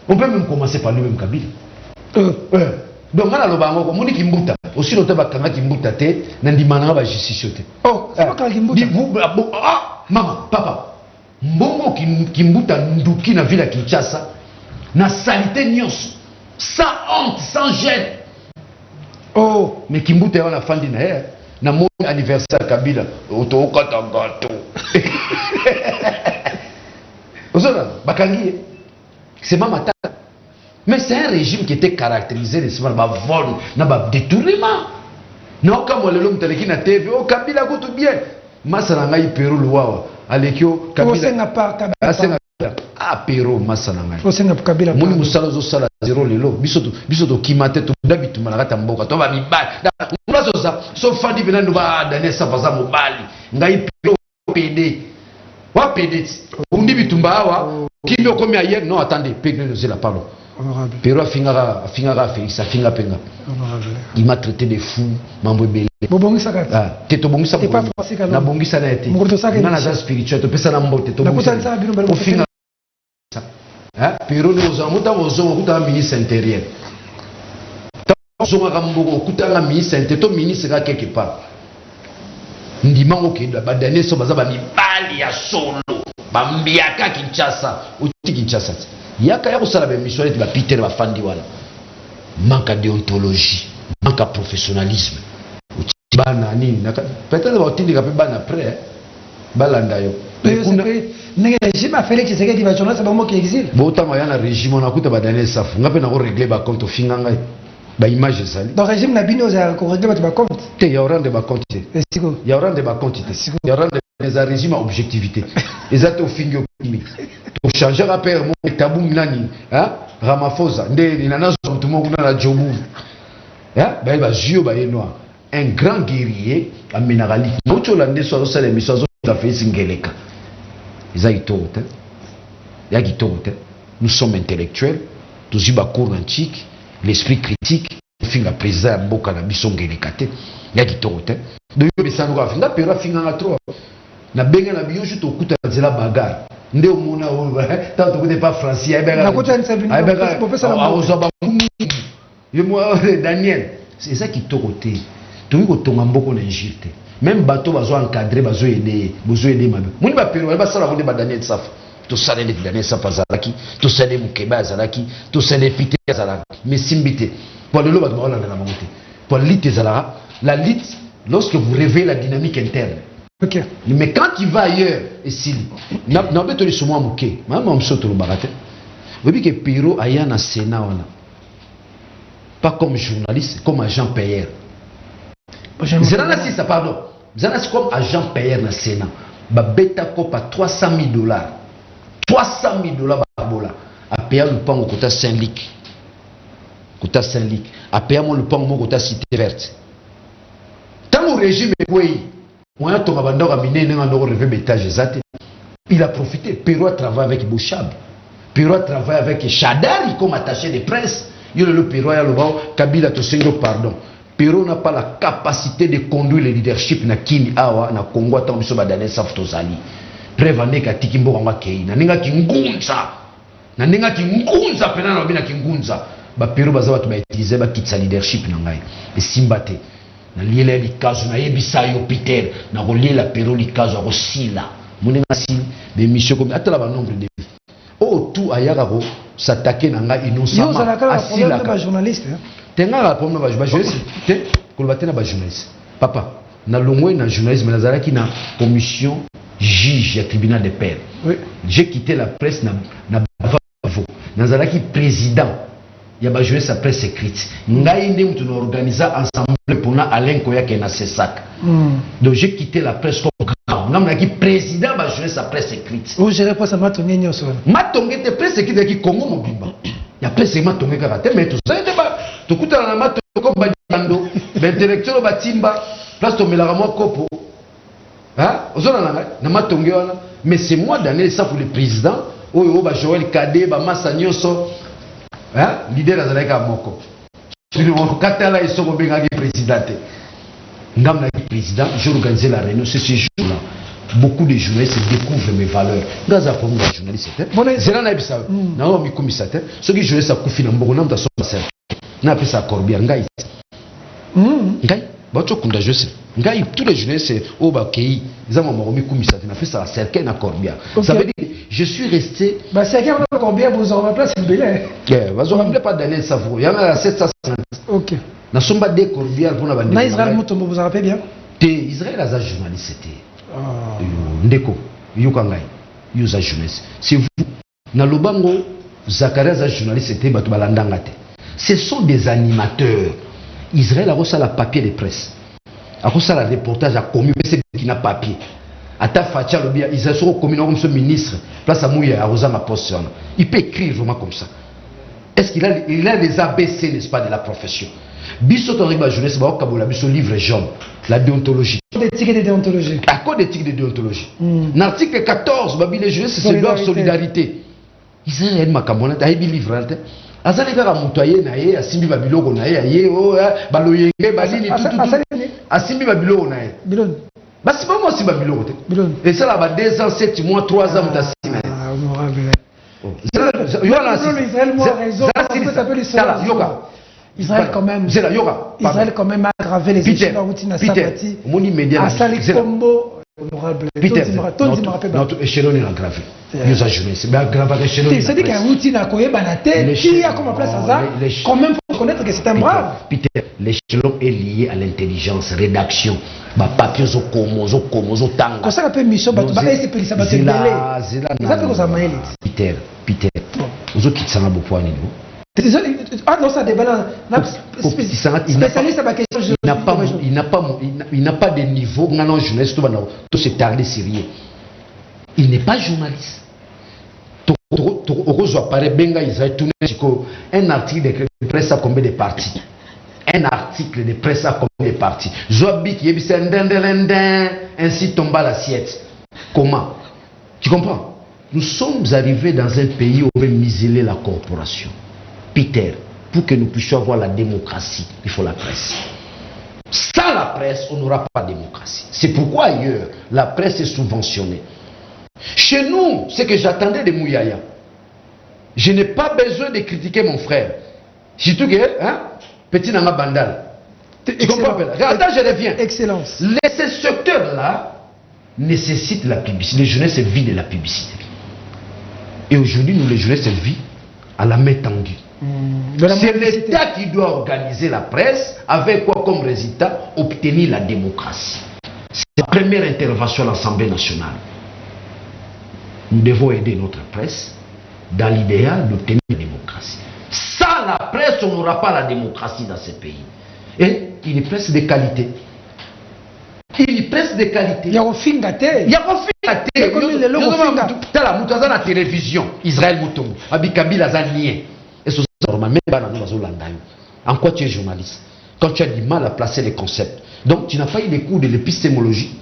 On peut même commencer par lui-même Kabila. Donc, on a le bango, on dit Kimbuta. Aussi, on a dit Kimbuta, on a dit Manaba justice. Oh, c'est pas Kimbuta. Ah, maman, papa. Mbongo Kimbuta Nduki na ville à Kinshasa, na salité nyos, sans honte, sans gêne. Oh, mais Kimbuta on a fandi na hier. Na mon anniversaire Kabila auto kata gato. Ozona bakangi c'est Matata. Mais c'est un régime qui était caractérisé de ce vol, na ba détournement. Na comme le l'homme teleki na TV o Kabila go tout bien. Masana ngai Pero Luawa alekio Kabila. Ah Pero masana ngai. O senga Kabila. Moni musala zo sala zéro lelo. Bisoto kimate to dabitu malaka mboka to ba mibali. So fandi benando ba Daniel Safaza mobali ngai PD wa PD undi bitumba awa kimyo komi ayer non attendez pegné de la parole honorable pero afingara Félix afinga penga il m'a traité de fou mambo belé bobongisa ka teto bongisa na bongisa na été na na spirituel to pesa na mbote to bongisa ofinga pero nous avons un ministre intérieur. Zonga Mbogo, Kutanga ministre, un ministre quelque part. Ndimango ke ba Daniel Sobaza ba mibali ya solo. Bambiaka Kinshasa, uti Kinshasa. Yaka ya kusala ba mission ba Peter ba fandi wala. Manque de déontologie, manque de professionnalisme. Uti bana nini naka peut-être ba utindi ka pe bana après. Balanda yo. Nenge régime a fait que c'est que va journaliste ba mo ki exil. Bo tama ya na régime on akuta ba Daniel Safu. Ngape na ko régler ba compte finanga. Ba image ça. Dans le régime nabino za ko régler ba compte. Te ya orande ba compte. Ya orande ba compte. Ya orande les régime à objectivité. Exact au fingo kimi. To changer rapport mo tabu nani, hein? Ramaphosa nde nana zo tumo kuna la jobu. Hein? Ba jio ba noir. Un grand guerrier à Menarali. Moto la nde so ça les missions za fait singeleka. Isaïtote. Ya gitote. Nous sommes intellectuels, tous iba cours antique. L'esprit critique, finga président mboka na biso ngelekate ya kitote de yo bisano ka finga pero finga na trop na benga na biyo juto kuta zela bagarre nde omona o tant que pas français ay benga na kuta nsabini professeur ba yo moi Daniel c'est ça qui tokote to ko tonga mboko na injite même bateau bazo encadrer bazo aider mabe muni ba pero ba sala ko ba Daniel Saf to sale les Daniel Saf azalaki to sale Mukeba azalaki to sale Peter azalaki mais simbité pour le loba de la montée pour l'ité zala la lutte lorsque vous réveillez la dynamique interne. Ok. Mais quand tu vas ailleurs et si n'a pas tenu sur moi mouké même on saute le barate vous voyez que Pero aya na Sénat pas comme journaliste comme agent payeur zana si ça pardon zana comme agent payeur na Sénat ba beta ko pa $300,000 babola a payé le pan au côté Saint-Luc. Côté Saint-Luc. A payé le pan au côté Cité Verte. Tant le régime est oui, on a ton abandon à miner un relevé bétage exact. Il a profité. Pero a travaillé avec Bouchab. Pero a travaillé avec Chadari comme attaché de presse. Il y a le Pero a le Kabila to sengo pardon. Pero n'a pas la capacité de conduire le leadership na Kini Awa na Congo tant biso badane Saftozali. Prevane ka tikimbo ngwa kei na ninga kingunza pena na bina kingunza ba Pero baza batu ba utiliser ba kitsa leadership na ngai e simbate na liela likazo na yebisa yo Peter na rolela Pero likazo ko sila Moninga si des missions comme atala ba nombre de oh tout ayagaro s'attaquer nanga innocemment. Yo ça la problème de journaliste. Tenga la problème de journaliste. Te kolbatena ba journaliste. Papa, na longwe na journalisme nazala ki na commission juge ya tribunal de paix. Oui. J'ai quitté la presse na Bavo. Nazala ki président ya ba jouer sa presse écrite. Ngai ndé mutu na organiser ensemble pour na Alain Koya ke na Sesak. Donc j'ai quitté la presse comme grand. Ngam na ki président ba jouer sa presse écrite. Vous gérez pas ça matonné nyoso. Matonge te presse écrite ki Congo mobimba. Ya presse matonge karaté mais tout ça était ba to kuta na matonge comme ba dando, intellectuel ba timba, place to melaka mo kopo. Hein? Na matonge wana mais c'est moi d'année ça pour le président. Oyo ba Joël Kadé ba Massa Nyoso. Hein? Leader azalaka moko. Sur on katala iso ko benga président. Ngam na président, j'ai organisé la réunion ce jour-là. Beaucoup de journalistes découvrent mes valeurs. Gaza comme un journaliste. C'est là na bisa. Na o mi komisate. Ce qui journaliste a kufi na mboko na mta so ser. Na pesa korbia ngai. Ngai bato kunda je sais. Ngai tous les journalistes au bakei, ils ont mo mi komisate na pesa cercle na korbia. Ça veut dire je suis resté bah cercle na korbia vous en place c'est belé. Ouais, vas-y on pas donner ça vous. Il y en a 750. OK. Na somba de corbière pour na bande. Na Israël mutombo vous en rappelez bien? Israël a journaliste c'était. Ndeko yoka ngai yuza journaliste. C'est vous na lobango Zakaria journaliste c'était batu balandanga te. Ce sont des animateurs. Israël a reçu la papier de presse. A reçu la reportage à commis mais c'est qui n'a papier. Ata Fatia le bien Israël sont commis comme ce ministre place à Mouya à Rosa ma poste. Il peut écrire vraiment comme ça. Est-ce qu'il a des ABC n'est-ce pas de la profession? Biso toriba jeunesse ba okabola biso livre jaune la déontologie. D'éthique et de déontologie. À quoi d'éthique et de déontologie? L'article 14 babi les jeunesse c'est leur solidarité. Israël makambona ta bi livre ante. Azali kaka mutoye na ye asimbi babiloko na ye aye o baloyenge balini tout. Asimbi babiloko na ye. Bilon. Basi pas moi si babiloko te. Bilon. Et ça là ba 2 ans 7 mois 3 ans mutasime. Ah honorable. Israël moi raison. Israël quand même. Israël quand même a aggravé les échecs à Outina Sabati. À Salik Kombo. Honorable. Peter, notre échelon est aggravé. Nous ajouter. C'est bien aggravé l'échelon. C'est-à-dire qu'à Outina Koye Banate, qui a comme place à ça, quand même faut reconnaître que c'est un brave. Peter, l'échelon est lié à l'intelligence, rédaction. Ba papier zo komo tango. Quand ça appelle mission ba ba c'est peli ça ba te belé. Ça fait que ça maïli. Peter. Ozo kitsanga bopwa ni. Ah non, ça débat spécialiste à ma question. Il n'a pas de niveau. Non, journaliste, tout c'est tardé sérieux. Il n'est pas journaliste. Un article de presse a combien de parties? Un article de presse a combien de parties? Zoabi qui est ainsi tombe à l'assiette. Comment? Tu comprends? Nous sommes arrivés dans un pays où on veut museler la corporation. Peter, pour que nous puissions avoir la démocratie, il faut la presse. Sans la presse, on n'aura pas de démocratie. C'est pourquoi ailleurs, la presse est subventionnée. Chez nous, c'est que j'attendais de Mouyaya. Je n'ai pas besoin de critiquer mon frère. Surtout que, petit Nanga Bandal. Tu comprends? Attends, je reviens. Excellence. Ce secteur-là nécessite la publicité. Les jeunesses vivent de la publicité. Et aujourd'hui, nous, les jeunesses vivent à la main tendue. C'est l'État qui doit organiser la presse avec quoi comme résultat? Obtenir la démocratie. C'est la première intervention à l'Assemblée nationale. Nous devons aider notre presse dans l'idéal d'obtenir la démocratie. Sans la presse, on n'aura pas la démocratie dans ce pays. Et une presse de qualité. Une presse de qualité. Il y a un film gâté. Il y a un film gâté. Il y a la télévision. Israël Moutombo. Abikabi Lazanier. Et c'est normal. En quoi tu es journaliste? Quand tu as du mal à placer les concepts. Donc tu n'as pas eu les cours de l'épistémologie.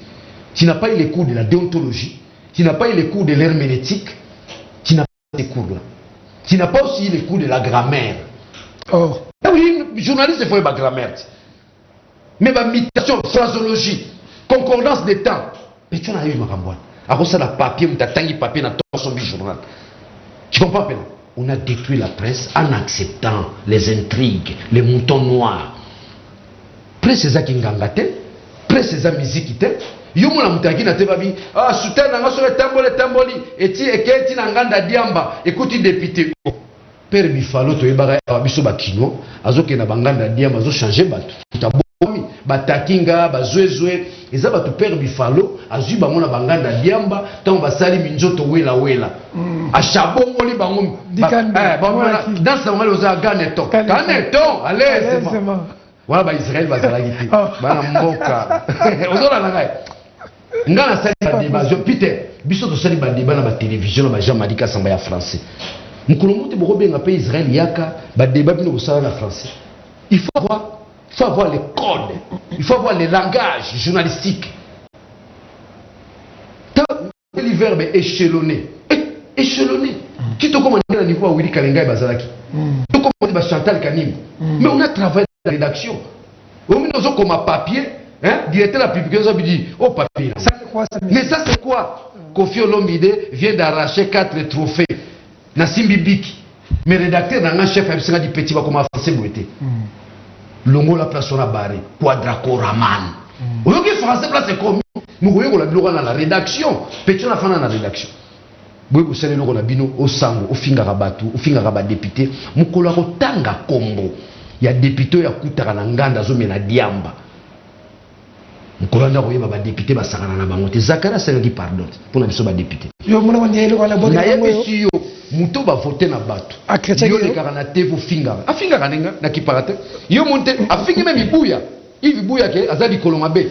Tu n'as pas eu les cours de la déontologie. Tu n'as pas eu les cours de l'herméneutique. Tu n'as pas eu ces cours-là. Tu n'as pas aussi eu les cours de la grammaire. Oh. Oui, journaliste, il faut la grammaire. Mais ma mutation, phrasologie, concordance des temps. Mais tu en as eu, ma campagne. Après ça, la papier, tu as tangi papier dans ton journal. Tu comprends, Péla? On a détruit la presse en acceptant les intrigues, les moutons noirs. Presse, c'est ça qui ngangate. Presse, c'est ça musique qui yo mona mutaki na te babi ah soutien na ngaso tamboli eti eketi na nganda diamba écoute député père bifalo to yebaka biso bakino azoke na banganda diamba azo changer bato tabomi batakinga bazwezwe eza bato père bifalo azui bango na banganda diamba tango basali minzoto wela achabongoli bango dans ce moment oza ganeton allez c'est bon voilà ba Israël bazalaki te bana mboka ozola na ngai ngana sali ba débat Peter biso to sali ba débat na ba télévision na ba Jean Madika samba ya français mukolo mote boko benga pe Israël yaka ba débat bino ko sala na français il faut avoir les codes, il faut avoir les langages journalistiques. Le verbe échelonné. Échelonné. Qui te commande à niveau Willy Kalenga et Bazalaki. Tu commandes Chantal Kanim. Mais on a travaillé dans la rédaction. On a comme un papier, directeur de la publication dit oh papier. Mais ça c'est quoi? Kofi Olomide vient d'arracher 4 trophées. Nassim Bibiki. Mais rédacteur dans un chef a dit petit va comme français boueté. Longo la place on a barré quadracoraman au lieu que français place c'est comme nous voyons la rédaction petit on a fait la rédaction boy vous savez nous on a bino au sango au finga rabatu au finga rabat député mukolo ko tanga kombo ya député ya kutaka na nganda zo mena diamba mukolo na koyeba ba député ba sakana na bango te zakara sengi pardon pour na biso ba député yo mona wandi ele wala boka yo muto ba voter na bato yo le karana te vo finga afinga kanenga na kiparate yo monte afinga même ibuya il buya ke azali kolongabe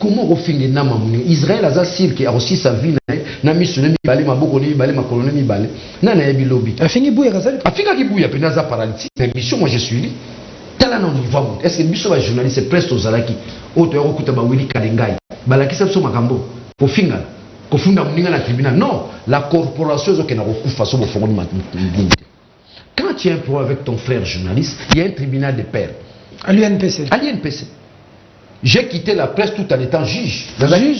comment refinga na mamuni Israël aza cirque a aussi sa vie na mission ni balé maboko ni balé makolo ni balé na na yebi lobby afinga buya kazali afinga ki buya pena za paralytique mission moi je suis lui tala na niveau est-ce que biso ba journaliste presque ozalaki oto ya kokuta ba Willy Kalengai balakisa biso makambo po finga kofunda muninga na tribunal non la corporation zo kena kokufa so bofongo ni matindi quand tu es un problème avec ton frère journaliste il y a un tribunal de pair à l'UNPC j'ai quitté la presse tout en étant juge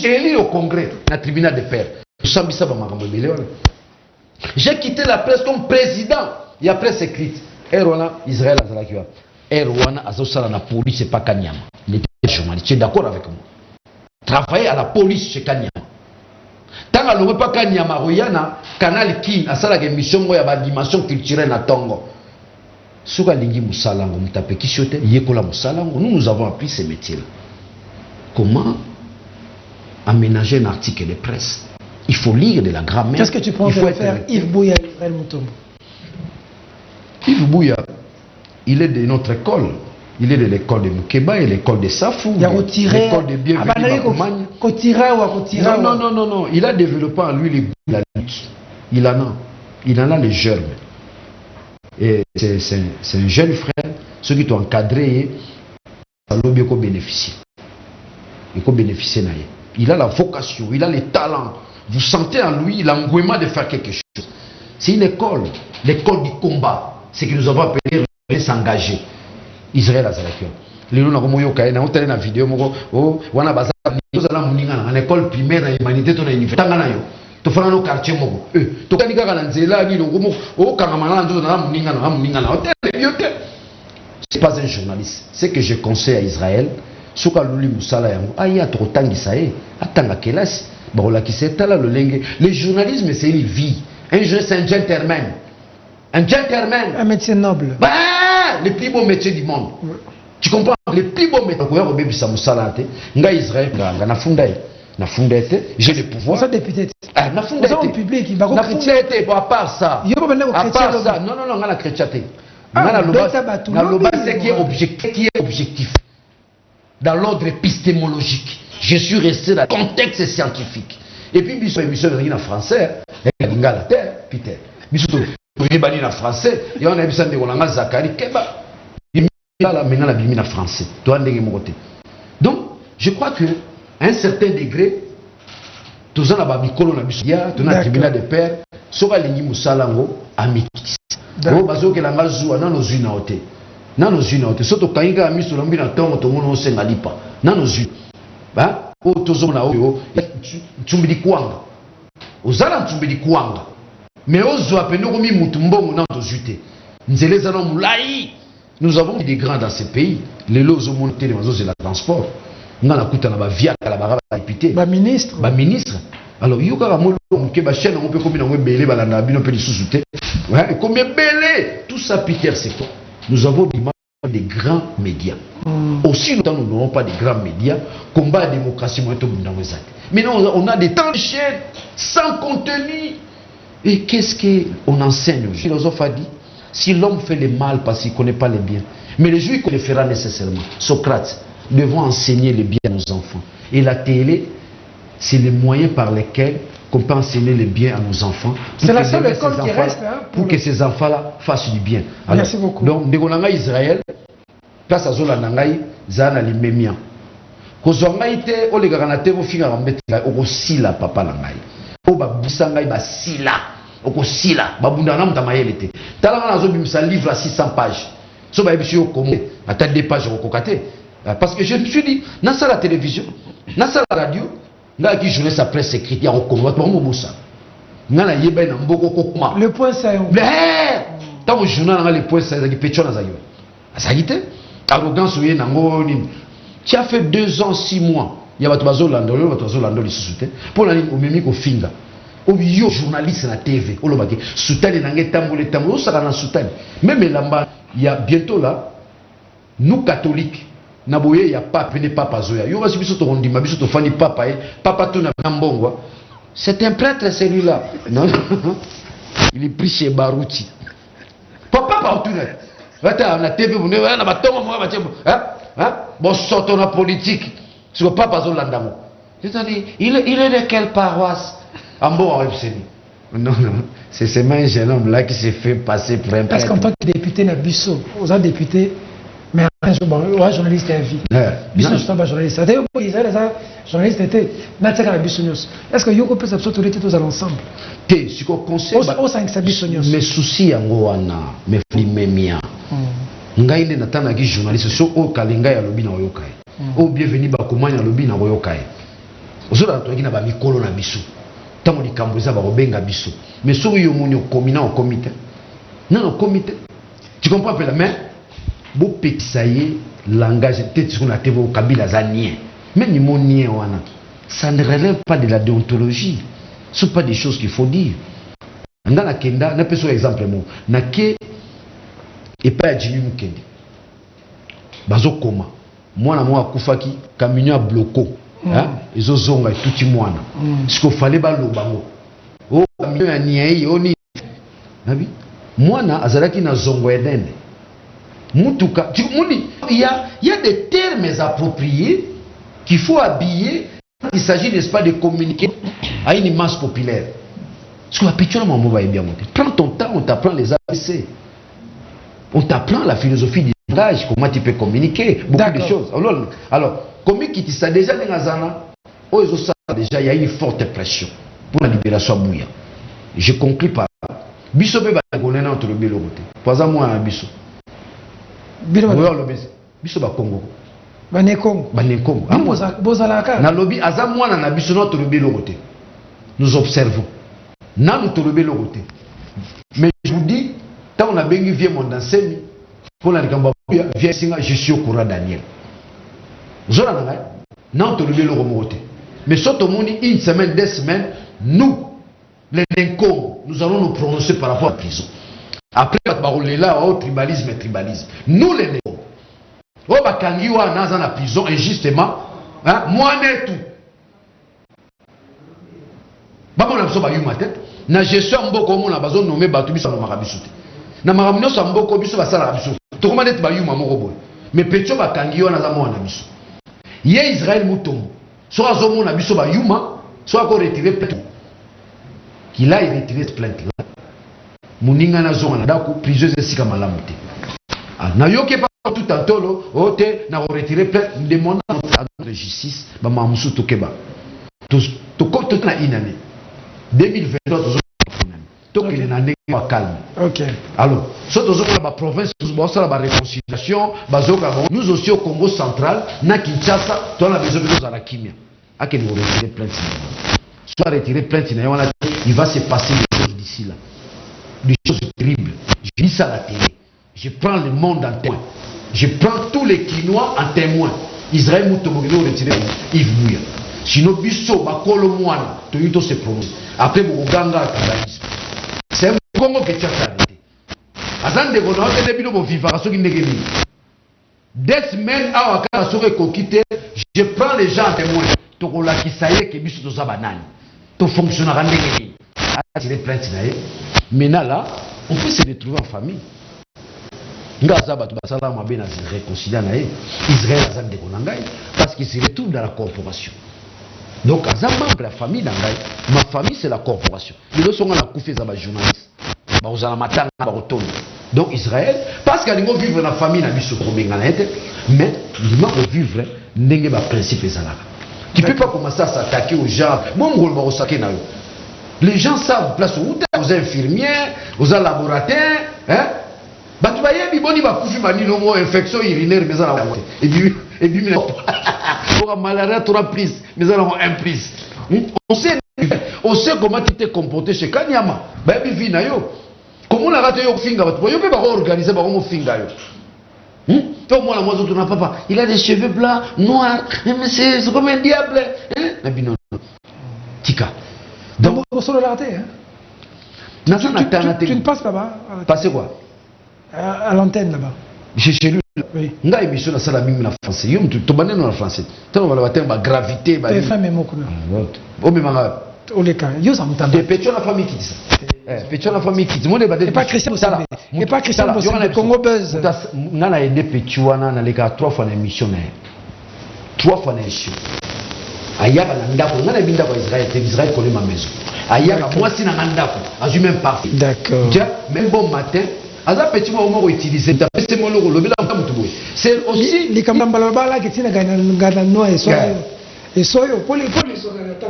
élu au congrès na tribunal de pair sambisa ba makambo belé j'ai quitté la presse comme président il y a presse écrite erwana Israël azalaki wa erwana azosala na police c'est pas Kanyama il était journaliste tu es d'accord avec moi travailler à la police chez Kanyama tant que l'on pas Kanyama royana canal qui a ça la émission ya ba dimension culturelle na tongo suka lingi musalango mutape kishote yekola musalango nous avons appris ces métiers là comment aménager un article de presse il faut lire de la grammaire. Qu'est-ce que tu penses de faire Yves Bouya et Israël Mutombo? Yves Bouya il est de notre école. Il est de l'école de Mukeba et l'école de Safou. Il a retiré. L'école de Bienvenue. Non. Il a développé en lui les goûts de la lutte. Il en a les germes. Et c'est un jeune frère. Ceux qui t'ont encadré, il faut bénéficier. Il faut bénéficier. Il a la vocation, il a les talents. Vous sentez en lui l'engouement de faire quelque chose. C'est une école, l'école du combat. C'est que nous avons appelé s'engager. Israël azalaki lelo na komoyo kaena otele na vidéo moko wana baza tozala muninga na école primaire na humanité to na université tanga na yo to fana no quartier moko to kanika kana nzela ni longo moko kangama na nzo na muninga na otele yote. C'est pas un journaliste. C'est que je conseille à Israël soka luli musala yango aya to tangisa atanga kelasi barola ki setala le lenge. Le journalisme c'est une vie. Un journaliste c'est un gentleman. Un gentleman. Un métier noble. Bah, les plus beaux métiers du monde. Tu comprends? Les plus beaux métiers. Israël, j'ai le pouvoir. Ça député. À part ça. Non, chrétien. Qui est objectif. Dans l'ordre épistémologique. Je suis resté dans le contexte scientifique. Et puis, il y a un français. Il y a la terre, Peter. Il y a un français. Il y a un Zakari Keba. Il y a maintenant la bimina français. Donc, je crois que à un certain degré, tous les babikolo na bisuya, tous les tribunal de père, soka lingi musalango amikisi. Bo bazo ke langa zuwa na nozu na hote. Na nozu na hote. Soto kainga miso na mbina tongo to mono senga lipa. Na nozu. Ba o tozo na oyo tumbidi kwanga. Ozala tumbidi kwanga. Mais ozo apeno komi mutu mbongo na tozute. Nzeleza na mulai. Nous avons des grands dans ces pays. Les lots au monde, c'est la transport. nga na kuta na ba via la ba député ba ministre alors yoka ka molo ke ba chaîne on peut comme na belé ba na bino pe sous-souté combien belé tout ça Peter c'est quoi nous avons des grands médias aussi longtemps nous n'aurons pas de grands médias combat la démocratie mais non on a des temps de chaîne sans contenu et qu'est-ce qu'on enseigne le philosophe a dit si l'homme fait le mal parce qu'il ne connaît pas le bien mais le jour qu'il le fera nécessairement Socrate devons enseigner le bien à nos enfants et la télé c'est le moyen par lequel qu'on peut enseigner le bien à nos enfants. C'est la seule école qui reste. Pour que ces enfants-là fassent du bien. Alors, merci beaucoup. Donc, Ndegonanga Israël, place à Zola Nangaï, Zana Limemia. Kozonga ite, o le garanate, o finga rambetla, o sila papa Nangaï. O babusanga ba sila, o sila, babundana mtamayelete. Talanga nazo bimsa livre à 600 pages. So ba ebisi yo komo, ata 2 pages au kokate. Parce que je me suis dit, dans la télévision, dans la radio, nga qui journée sa presse écrite ya okomo ba mo bosa ngana yeba na mboko kokuma le point ça tant au journal nga le point ça qui pecho na zayo asagite arrogance oye nango ni tu as fait 2 ans 6 mois ya bato bazolanda li susute pour la au memi ko finga au yo journaliste na TV o lobaki sutani nange tambole o saka na sutani même lamba il y a bientôt là nous catholiques Naboye ya papa ne papa zoya yo basi biso to rondima biso to fani papa papa to na mbongwa c'est un prêtre celui-là non il est pris chez Barouti papa partout là na TV vous ne na batongo mo ba tebo bon sortons la politique sur papa zo landamo c'est-à-dire il est de quelle paroisse ambo en non c'est seulement un jeune homme là qui s'est fait passer pour un prêtre parce qu'en tant que député na biso aux députés mais un journaliste à vie. Biso je suis pas journaliste. C'est pour Israël ça journaliste était nataka na biso nyos. Est-ce que yoko peut s'autorité tous ensemble? Té si ko conseil au 5 ça biso nyos. Mais souci yango wana me flimemia. Ngai ne natana ki journaliste so o kalinga ya lobi na oyokai. O bienvenue ba komanya lobi na oyokai. Ozola to ki na ba mikolo na biso. Tango likambo za ba robenga biso. Mais so yo moni au comité. Non au comité. Tu comprends pas la main? Bo petisaye langage peut-être qu'on a été au Kabila zanien mais ni mon nien wana ça ne relève pas de la déontologie ce sont pas des choses qu'il faut dire dans la kenda na peso exemple mo na ke et pas Jimmy Mukende bazo koma mwana mo akufaki camion bloko ezo zonga tuti mwana siko fallait ba lobango o camion ya niai oni nabi mwana azalaki na zongo edene Mutuka, il y a des termes appropriés qu'il faut habiller. Il s'agit, n'est-ce pas, de communiquer à une masse populaire. Parce que la picture, maman va bien monter. Prends ton temps, on t'apprend les ABC. On t'apprend la philosophie du langage, comment tu peux communiquer, beaucoup de choses. Alors communiquer ça déjà dans la zana, déjà il y a une forte pression pour la libération de Bouya. Je conclue par là. Bisso be ba gonena entre le belo côté. Pas à moi bisso. Biso ba Congo bane Congo bozalaka na lobby aza mwana na biso na tolobi lokote nous observons na nous tolobi lokote mais je vous dis tant on a bengi vieux mon enseigne pour la likamba vieux singa je suis au courant Daniel zola na tolobi lokote mais surtout moni une semaine 2 semaines nous les Congo nous allons nous prononcer par rapport à la prison. Après, au tribalisme et tribalisme. Nous les négos. Au Bakangiwa, dans la prison, injustement, moi, n'est tout. Babo na biso ba yuma tête. Na gestion mboko mo na bazo nommé batu biso na marabisote. Na maramino sa mboko biso ba sala biso. To comment être ba yuma moko boy. Mais pecho Bakangiwa na za mo na biso. Ye Israël mutombo. So azo mo na biso ba yuma, so ako retirer plainte. Qu'il a retiré cette plainte là. Muninga na zonga na ko prisonniers esika malamu te. Na yoke pas tout tantolo, ote na retirer plainte demandant à la justice ba mamusu tokeba. To ko to na inane. 2023 to que na ndenge wa calme. OK. Alors, surtout dans la province, nous avons la réconciliation, nous aussi au Congo central, na Kinshasa, tu as besoin de la Kimia. À quel niveau retirer plainte? Soit retirer plainte, il va se passer des choses d'ici là. Des choses terribles. Je lis ça à la télé. Je prends le monde en témoin. Je prends tous les Quinois en témoin. Israël mutomogino retiré Yves Bouya. Sinon biso bakolo mwana to yuto se prononce. Après boganga tribalisme. C'est un Congo que tu as fait. Azande kono ande bino bo vivre soki ndegeni. 2 semaines à Wakara Kokite, je prends les gens témoins. Tokola qui saye que biso to zabanani. To fonctionnera ndegeni. Attirer plainte nae. Maintenant là, on peut se retrouver en famille. Ngaza batu basala mabe na réconcilier nae. Israël azam de konangai parce qu'il se retrouve dans la corporation. Donc azam membre de la famille d'angai. Ma famille c'est la corporation. Les autres sont à la koufé za ba journaliste. Ba ozala matanga ba rotondo. Donc Israël, parce qu'il faut vivre dans la famille, mais il faut vivre dans le principe. Tu ne peux pas commencer à s'attaquer aux gens. Les gens savent, place où vous êtes infirmiers, vous êtes laborataires, hein? Tu vas y avoir une infection urinaire, mais ça et puis, malaria, tu as prise, mais ça a un prise. On sait comment tu t'es comporté chez Kanyama. Comment on a raté au finger? Tu peux pas organiser un finger. Moi, la papa, il a des cheveux blancs, noirs, mais c'est comme un diable. Non. Tika. Donc, on se l'a raté. Tu ne passes pas là-bas? Passer quoi? À l'antenne là-bas. Chez lui. Oui. Nga émission na sala mingi na français. Yo mtu to baneno na français. Tant on va la gravité ba. FM moko na. O me manga. Oleka. Yo ça mutanda. Des pétions la famille qui dit ça. Pétions la famille qui dit. Mon débat. Et pas Christian Sala. Et pas Christian Sala. Congo Buzz. Na na aidé pétua na les 3 fois na émission na. 3 fois na émission. Ayaka na ndako na binda ko Israël connaît ma maison. Ayaka moi si na ndako. Azu même pas. D'accord. Même bon matin. Aza petit mo mo utiliser ta pese mo loko lobela mutu boy. C'est aussi les kamamba bala qui tina gana no et soyo pour les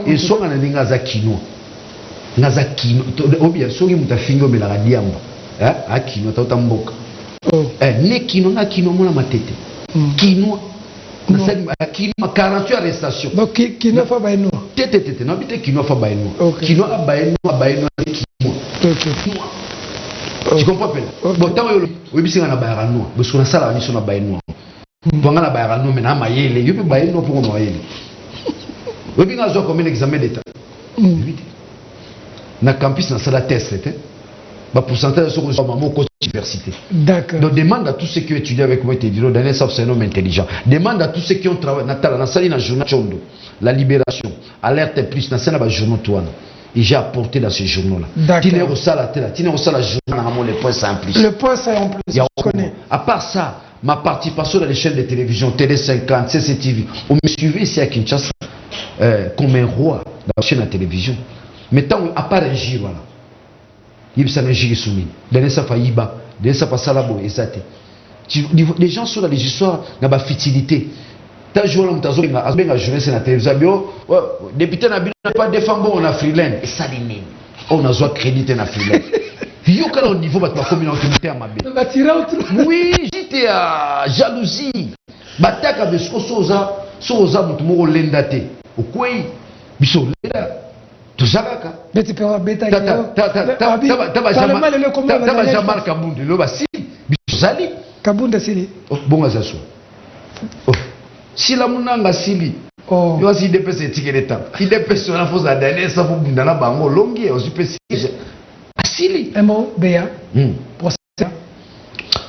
et so na ninga za kino. Ngaza kino obia soki mutafingo mela diamba. A kino ta mboka. Ne kino na kino mo na matete. Kino na sa kino 48 arrestation. Donc kino fa baino. Tete na bite kino fa baino. Kino abaino kino. OK. Tu comprends pas? Bon, tant que vous avez un bail noir, parce qu'on a ça là, on a bail noir. Vous avez un bail noir, mais on a maillé, vous avez bail noir pour nous mailler. Vous avez un comme un examen d'état. Na campus na sala test, bah pourcentage sur le maman côté université. D'accord. Donc demande à tous ceux qui étudient avec moi, dans c'est un homme intelligent. Demande à tous ceux qui ont travaillé na sali na journal Chondo, la libération, alerte plus na sala ba journal Touana. Et j'ai apporté dans ce journal-là. Tu n'es au salle journal, le point simple. Le point c'est en plus. Je connais. À part ça, ma participation dans les chaînes de télévision, Télé 50, CCTV, on me suivait ici à Kinshasa comme un roi dans la chaîne de télévision. Mais tant à part un giro, il y a un giro soumis. Dans ça failliba, dans ça passe à la boue, exact. Les gens sont dans les histoires, dans la futilité. T'as joué là, t'as joué à jeunesse na télévision. Député n'a pas défendu on a freelance. Et ça dit on a joué crédité na freelance. Yo quand au niveau de la communauté à Mabé. Oui, j'étais à jalousie. Bataka de soza mutumo lendate. Au quoi biso lenda. Tuzaka. Beti pe beta taba jamar kabunde lo basi biso zali. Kabunde sili. Bonga zaso. Si la munanga sili, yo asi dépêche ticket de temps. Il dépêche sur la fausse la dernière ça pour bunda na bango longi aussi pesi. Asili. Emo beya. Procès.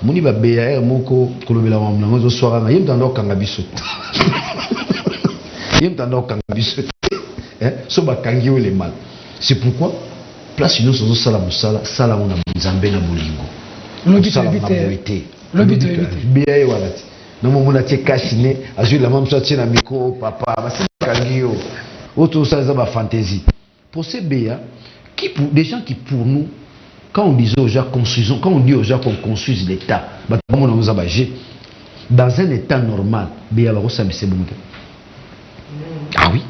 Muni ba beya moko kolobela wa mnango zo soara na yim tando kanga biso. Yim tando kanga biso. So ba kangi le mal. C'est pourquoi place nous so sala musala sala ona nzambe na bolingo. Lobito beya walati. Non, mon atie cachiné, a joué la même chose à micro, papa, c'est Kangio. Autour ça, c'est ma fantaisie. Pour ces BA, des gens qui pour nous, quand on dit aux gens construisons, quand on dit aux gens qu'on construise l'État, dans un État normal, BA va ressentir bon. Ah oui.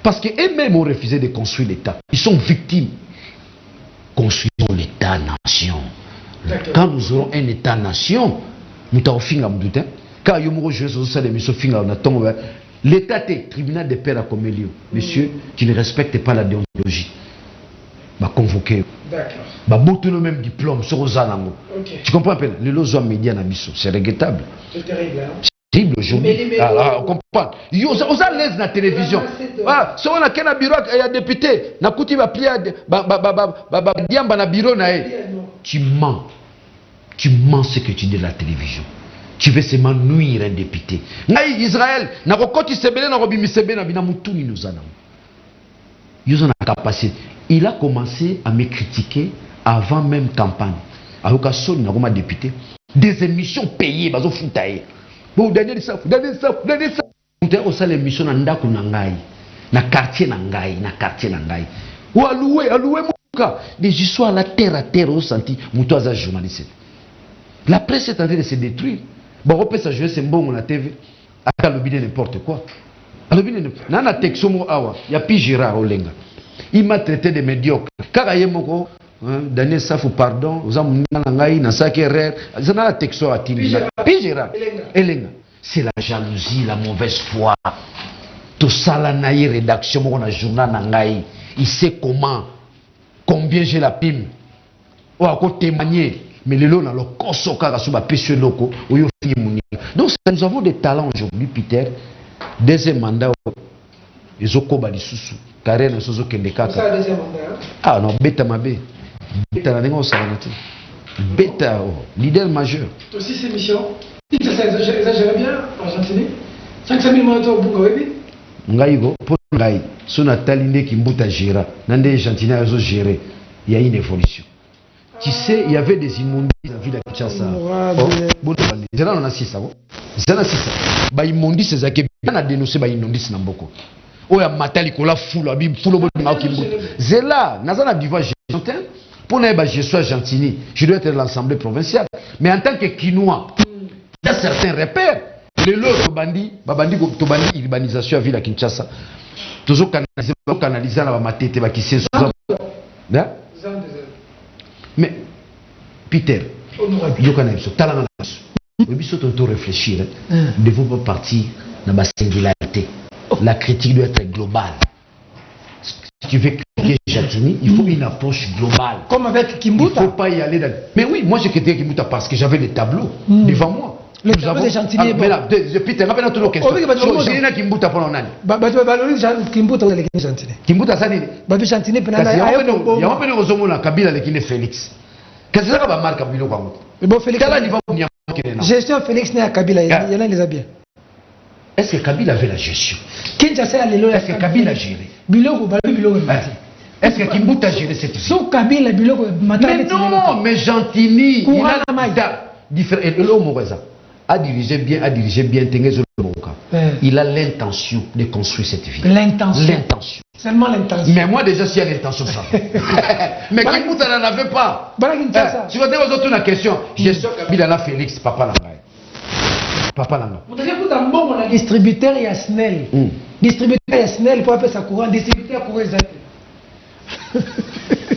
Parce qu'eux-mêmes ont refusé de construire l'État. Ils sont victimes. Construisons l'État-nation. Quand nous aurons un État-nation, nous t'avons fini à me. Quand il y a l'État est tribunal de paix à Comélio. Monsieur, tu ne respectes pas la déontologie. Va convoquer. D'accord. Va le même diplôme sur Ozanango. Tu comprends un peu? Le lozo média na biso, c'est regrettable. C'est terrible. Hein? C'est terrible. aujourd'hui. Alors, on comprend. Vous avez l'aise dans la télévision. Si on a un bureau, il y a un député. Na kuti ba plia diamba na bureau na tu mens. Tu mens ce que tu dis de la télévision. Tu veux seulement nuire un député. Naï Israël, na kokoti sebele na robimi sebele na bina mutuni nous anam. Ils ont la capacité. Il a commencé à me critiquer avant même campagne. Alors que son na comme député, des émissions payées bazo futaye. Bon dernier ça. On a les émissions na ndako na ngai, na quartier na ngai. Ou alloué muka. Des histoires à terre au senti muto aza journaliste. La presse est en train de se détruire. Bon, on peut s'ajouter, c'est bon, on a TV. À l'objet n'importe quoi. À l'objet nana texomo awa, il y a Pijira au lenga. Il m'a traité de médiocre. Karayemoko, Daniel Safou, pardon, vous avez nangai, nasake rare. Ça n'a texo à Pijira. Elenga. C'est la jalousie, la mauvaise foi. Tout ça, la naïe rédaction, on a journal nangai. Il sait comment, combien j'ai la pime. Ou à côté témoigner. Mais les lots dans le Kosoka Rasuba Pêche Loco, donc nous avons des talents aujourd'hui, Peter. Deuxième mandat, ils ont combattu sous carrière de Sozo Kendeka. Ah non, Beta Mabé. Beta la négo Saranati. Beta, leader majeur. Aussi ces missions, ça exagère bien en Argentine. 500 000 motos au Bungawebi. Ngaïgo, pour Ngaï, son Taline qui mbuta géré, Nande Argentine a géré. Il y a une évolution. Tu sais, il y avait des immondices dans la ville de Kinshasa. C'est là on a 6 ans. C'est là 6 ans. Bah immondices c'est ça qui bien a dénoncé bah immondices n'amboko. Oh ya matali kola foule abi foule bo na kimbo. C'est là, nazana divoire argentin pour na ba je suis argentini. Je dois être l'assemblée provinciale. Mais en tant que Quinois, il y a certains repères. Les lots bandi, babandi to bandi urbanisation à ville à Kinshasa. Toujours canaliser la matete ba qui c'est ça. Mais Peter, il faut réfléchir. Il ne faut pas partir dans la singularité. La critique doit être globale. Si tu veux critiquer Jatini, il faut une approche globale. Comme avec Kimbuta. Il ne faut pas y aller dans... Mais oui, moi j'ai critiqué Kimbuta parce que j'avais les tableaux devant moi. Le tableau de Jantini. Peter, rappelle toutes nos questions. J'ai dit Kimbuta pour l'année. Kimbuta ou les Jantini. Kimbuta, ça dit. Babi Jantini, il y a un peu de Rosomona, Kabila, qui Félix. Qu'est-ce que ça va marquer Kabila? Bon, Félix. Gestion Félix n'est à Kabila, il y en a les a bien. Est-ce que Kabila avait la gestion? Est-ce que Kabila a géré? Est-ce que Kimbuta a géré cette vie? Kabila, mais non, mais Jantini, a dirigé bien Tengezo Loboka. Il a l'intention de construire cette ville. L'intention. Seulement l'intention. Mais moi déjà, s'il y a l'intention, ça. Mais Kimbuta n'en avait pas. Si vous avez autres la question, gestion Kabila la Félix, papa Langaï. Papa Langaï. Vous avez un bon distributeur et Snell. Distributeur et Snell pour faire sa courant, distributeur pour les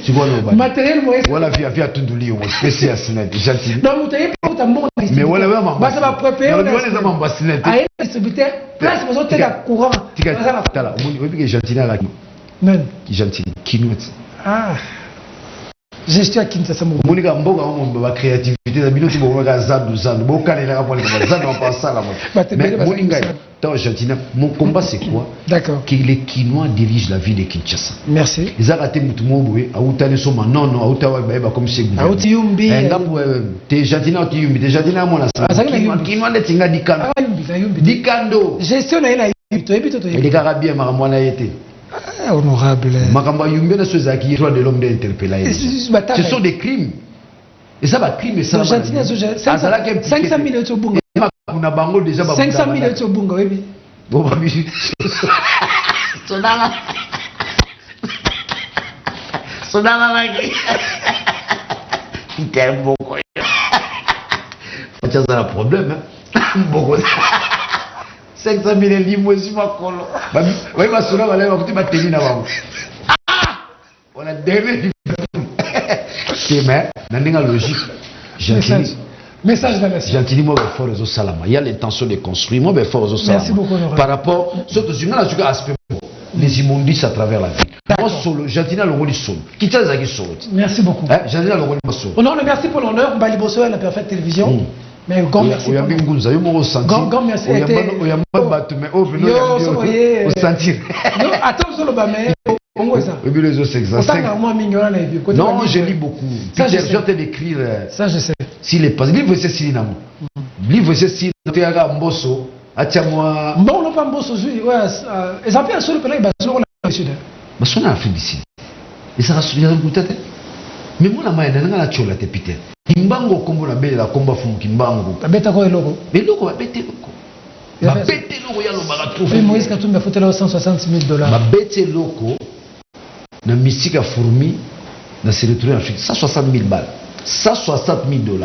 tu vois le matériel moi voilà via Tunduli au spécial Snell gentil. Non, vous avez pas un bon distributeur. Mais voilà vraiment. Bah ça va préparer. On les a embassinés. Ah, distributeur, place vous avez la courant. Tala, on dit que gentil là. Non. Gentil, Kinouet. Ah. Gestion à Kinshasa mo. Monika mboga wa créativité da bino tibo wa zandu bo kanela pour les zandu on pense ça là. Mais Moninga dans Argentine, mon combat c'est quoi? D'accord. Que les Quinois dirigent la ville de Kinshasa. Merci. Ils ont raté mutumoboé à outane soma non à ba comme c'est à Outiyumbi. Ngapo te Argentine Outiyumbi te Argentine à mona ça. Quinois ne tinga dikando. Dikando. Gestion na ina yito ebito to. Les Carabien maramwana yete. Honorable. De l'homme d'interpeller. Ce sont des crimes. Et ça va crime et ça va. 500 000 au Bunga. 500 000 au Bunga, oui. Bon, c'est un problème. 500 000 livres aussi ma colo. Oui, ma soeur va aller au petit bâtiment là-bas. On a dernier. C'est mais dans la logique. Message de la nation. Gentili moi fort aux salama. Il y a l'intention de construire moi fort aux salama. Merci beaucoup. Par rapport surtout sur un aspect les immondices à travers la ville. Moi solo, Gentili le rôle solo. Qui t'a dit solo. Merci beaucoup. Gentili le rôle solo. Non, merci pour l'honneur. Baliboso et la Parfaite Télévision. Mais grand merci. Il y a bien Gunza, il y a mon ressenti. Grand merci. Il y a pas battu, mais au venir, au sentir. Attends, sur le bas, mais on ça. Et puis les autres, c'est exact. Non, je lis beaucoup. Ça, je vais te décrire. Ça, je sais. S'il est pas. Livre, c'est si Namo. Livre, c'est si Namo. Mbosso. Atiamwa. Bon, on pas Mbosso. Ouais. Et ça fait un seul pays, sur la sud. Mais son Afrique d'ici. Et ça va se faire un coup de tête. Mais moi, la main, elle a chola te pite. Kimbango, comme la belle, la combat fou, Kimbango. La bête à quoi est logo? Mais logo, la bête est logo. La bête est logo, il y a le baratou. Et Moïse Katumbi a foutu là $160 000. La bête est logo. Na mystique a fourmi, na se retrouver en Afrique. 160 000 balles. 160 000 $.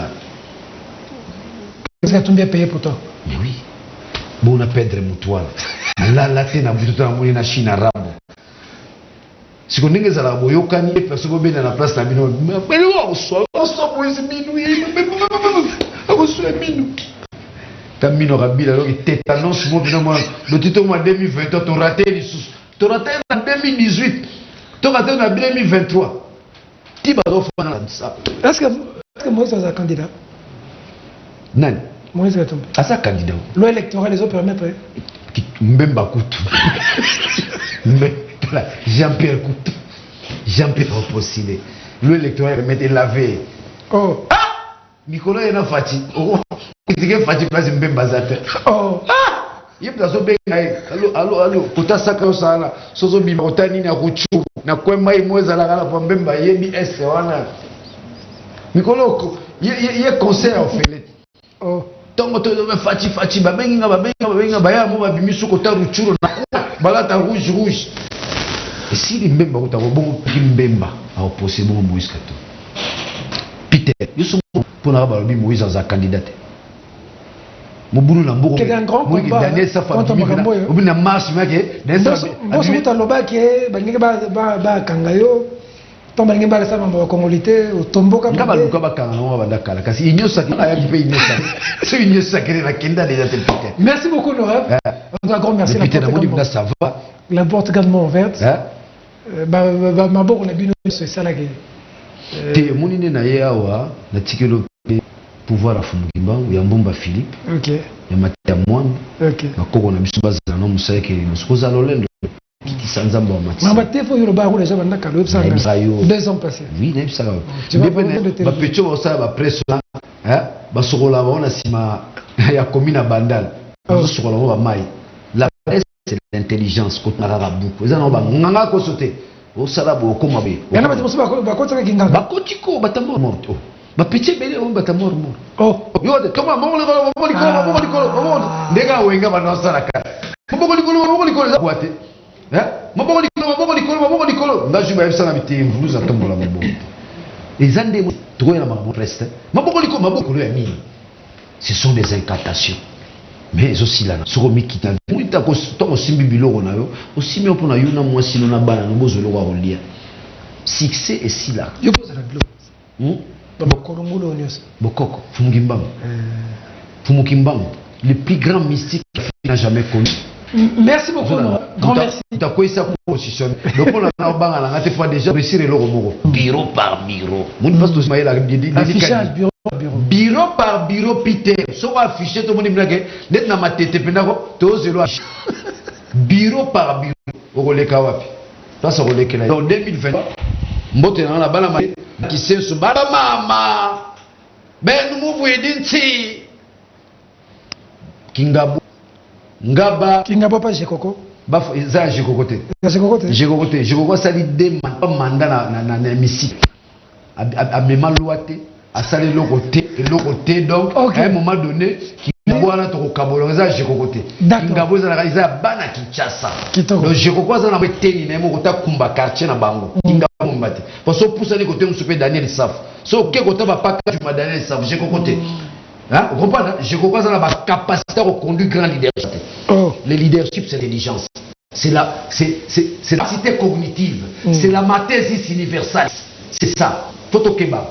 Qu'est-ce que Katumbi a payé pour toi? Mais oui. Bon, on a perdu mon toile. Là, t'es na boutou na mouni na Chine arabe. Si on est à la boyokani, personne ne vient à la place de la mine. Mais on soit pour les minouilles. On soit minou. Ta mine aura bien alors que tétanos, le titre en 2020, tu as raté les sous. Tu as raté en 2018. Tu as raté en 2023. Tu vas faire ça. Est-ce que Moïse est un candidat? Non. Moïse est un candidat. À candidat. Loi électorale, les autres permettent. Même Bakoutou. Jean-Pierre Coutu. Jean-Pierre Opposile. L'électorat remettait lavé. Oh. Ah! Nicolas est Fati. Oh. Il est Fati parce qu'il est bazate. Oh. Ah! Il est dans son bec. Allô. Kota Saka Osala. Sozo Bimotani na Ruchu. Na Kwema et Moïse à la Gala pour Mbemba. Yebi Est. Nicolas, il est conseil en fait. Oh. Tongo to Fati. Babenga. Baya Moba Bimisu Kota Ruchu. Balata rouge. Et si les Mbemba ont un bon Mbemba à opposer bon Moïse Kato. Peter, ils sont pour avoir Moïse dans un candidat. Mon boulot là, il y a un grand combat. Daniel Safa, on a marche, mais bon, c'est un loba qui est ba kangayo. Tomba ngeba sa mamba kongolité au tombo ka ba luka ba kanga no ba dakala kasi inyo sakira ya kipe inyo sakira. C'est inyo sakira la kenda déjà Peter. Merci beaucoup Laurent. Un grand merci. Peter na moni ça va. La porte également ouverte. Ma bon on a bien c'est ça là que te monine na ye awa na tikelo pouvoir à Fumukimba ya Mbomba Philippe. OK. Ya Matia Mwanda. OK. Na koko na biso bazana no musayeke muskoza lolendo. Qui s'enzamba au match. Ma tefo yo ba rouler jaba ndaka lo ça. 2 ans passés. Oui, n'est ça. Ba pecho ça ba presse là, ba sokola ba ona sima ya commune Bandal. Ba sokola ba mai. La presse c'est l'intelligence ko tarara buku. Eza no ba nganga ko sauter. O sala bo ko mabe. Yana ba tso ba ko tsaka kinga. Ba ko tiko ba tamor morto. Ba peche bele on ba tamor mort. Oh, yo de toma mo le ko. Ndega wenga ba no sala ka. Mo ko likolo za boate. Maboko likolo ndajuma yebisanga biti mvulu za tombola maboko ezande tokoyela makambo reste maboko likolo ya mini ce sont des incantations mais aussi là soko mikita mulita ko to simbi biloko na yo osimbi opona yo na mwasi no na bana no bozolo kwa kolia succès et si là yo poza la bilo bokolo mulo nyos bokoko Fumukimbangu le plus grand mystique n'a jamais connu. Merci beaucoup, grand merci. Tu as quoi ça pour positionner? Donc on a fait déjà réussir le robot. Bureau par bureau. Mon passe tout affichage bureau par bureau. Bureau par bureau, Peter. Soit affiché tout le monde dit net na ma tête pendako to zelo. Bureau par bureau. Au relais kawapi. Ça se relais là. En 2020, mbote na la bala qui sait ce bala mama. Ben nous voyons dinti. Kingabu Ngaba pas Jekoko. Baf za Jekoko te. Jekoko sali de mandat na misi. A mema loité, a sali lokote donc à un moment donné qui voit là to kabolo za Jekoko te. Ngabo za la za bana Kinshasa. Donc Jekoko za na beteni na mo kota kumba quartier na bango. Ngabo mbate. Parce que pour ça les côté on Daniel Saf. So ke kota ba pas du Daniel Saf Jekoko te. Hein, vous comprenez? Je crois que ça a la capacité de conduire grand leadership. Le leadership, c'est l'intelligence. C'est la capacité cognitive. C'est la mathèse universelle. C'est ça. Photo kebab.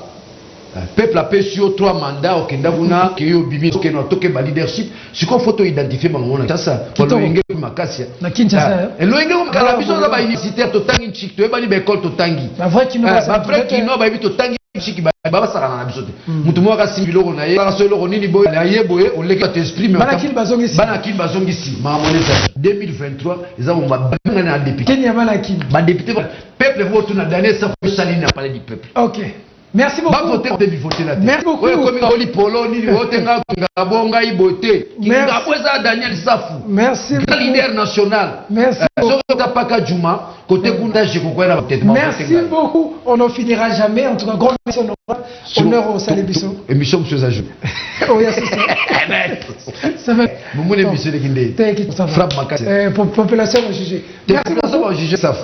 Peuple a payé sur 3 mandats au Kendabuna, qui est au Bimi, qui est au leadership. Ce qu'on faut identifier, c'est ça. Pour le Ngé Makassia. Na Kinshasa. Et le Ngé Makalabiso, là, universitaire, Totangi, Chik, tu es bani l'école Totangi. La vraie qui n'a pas la vraie qui n'a pas Totangi. chiki baba saka na biso te mutu mo ka simbilo na ye ka so lo nini boy na ye boy o leki te esprit mais bana kin bazongi si ma monesa 2023 ils ont banga na député Kenya bana kin ba député peuple vote na dernier ça pour salir na parler du peuple. OK. Merci beaucoup. Ba voter de voter la. Merci beaucoup. Ouais comme oli polo ni voter nga bonga iboté. Kinga kweza Daniel Safu. Merci. Leader national. Merci. Paka Juma côté Kunda Jikokwera peut-être. Merci beaucoup. On n'en finira jamais. En tout cas, grand merci honneur au Salebiso. Émission monsieur Zajou. Oh yes, c'est ça. Ça va. Mon émission de Kindé. Frappe ma population va juger. Population va juger ça.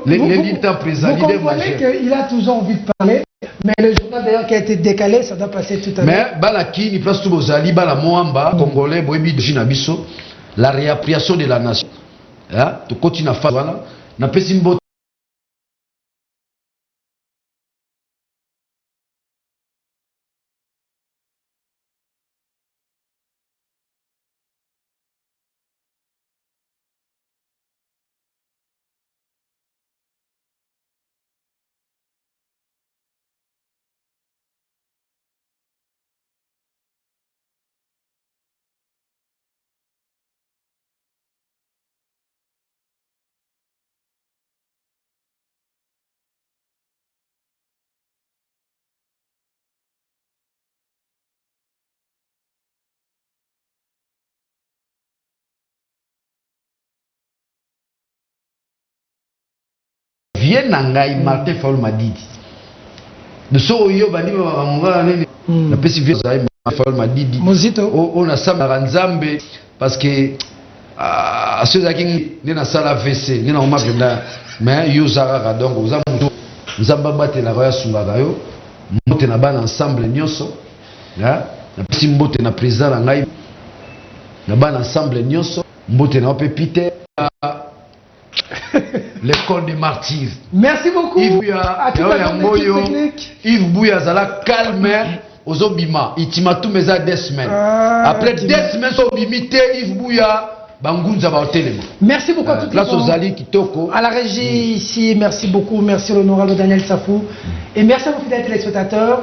Les leaders présents, vous comprenez qu'il a toujours envie de parler, mais le journal d'ailleurs qui a été décalé, ça doit passer tout à l'heure. Mais Balaki, il place tout Bozali, Bala Moamba, Congolais, Boebi Jinabiso, la réappropriation de la nation. Tu continues à faire voilà. Na pesimbo. Viens Nangai Martin Faul Madidi. De so yo bandi ba mungala nini. Na pesi vient Faul Madidi. Mozito. On a sama Nzambe parce que à ceux qui ni na sala VC, ni na oma benda mais yo zara donc za muto nzamba bate la roya sungaka yo. Mbote na bana ensemble nyonso. Na pesi mbote na président na ngai. Na bana ensemble nyonso. Mbote na ope Peter l'école des martyrs. Merci beaucoup. Yves Bouya Zala calme aux Obima. Itimatu meza 2 semaines. Après 2 semaines, Obimité, Yves Bouya, Bangunza va au téléma. Merci beaucoup à toutes les personnes. À la régie ici, merci beaucoup. Merci à l'honorable Daniel Safou. Et merci à vos fidèles téléspectateurs.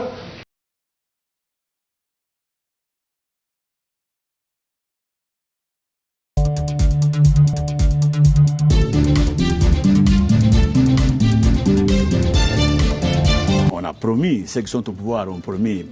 Promis, ceux qui sont au pouvoir ont promis.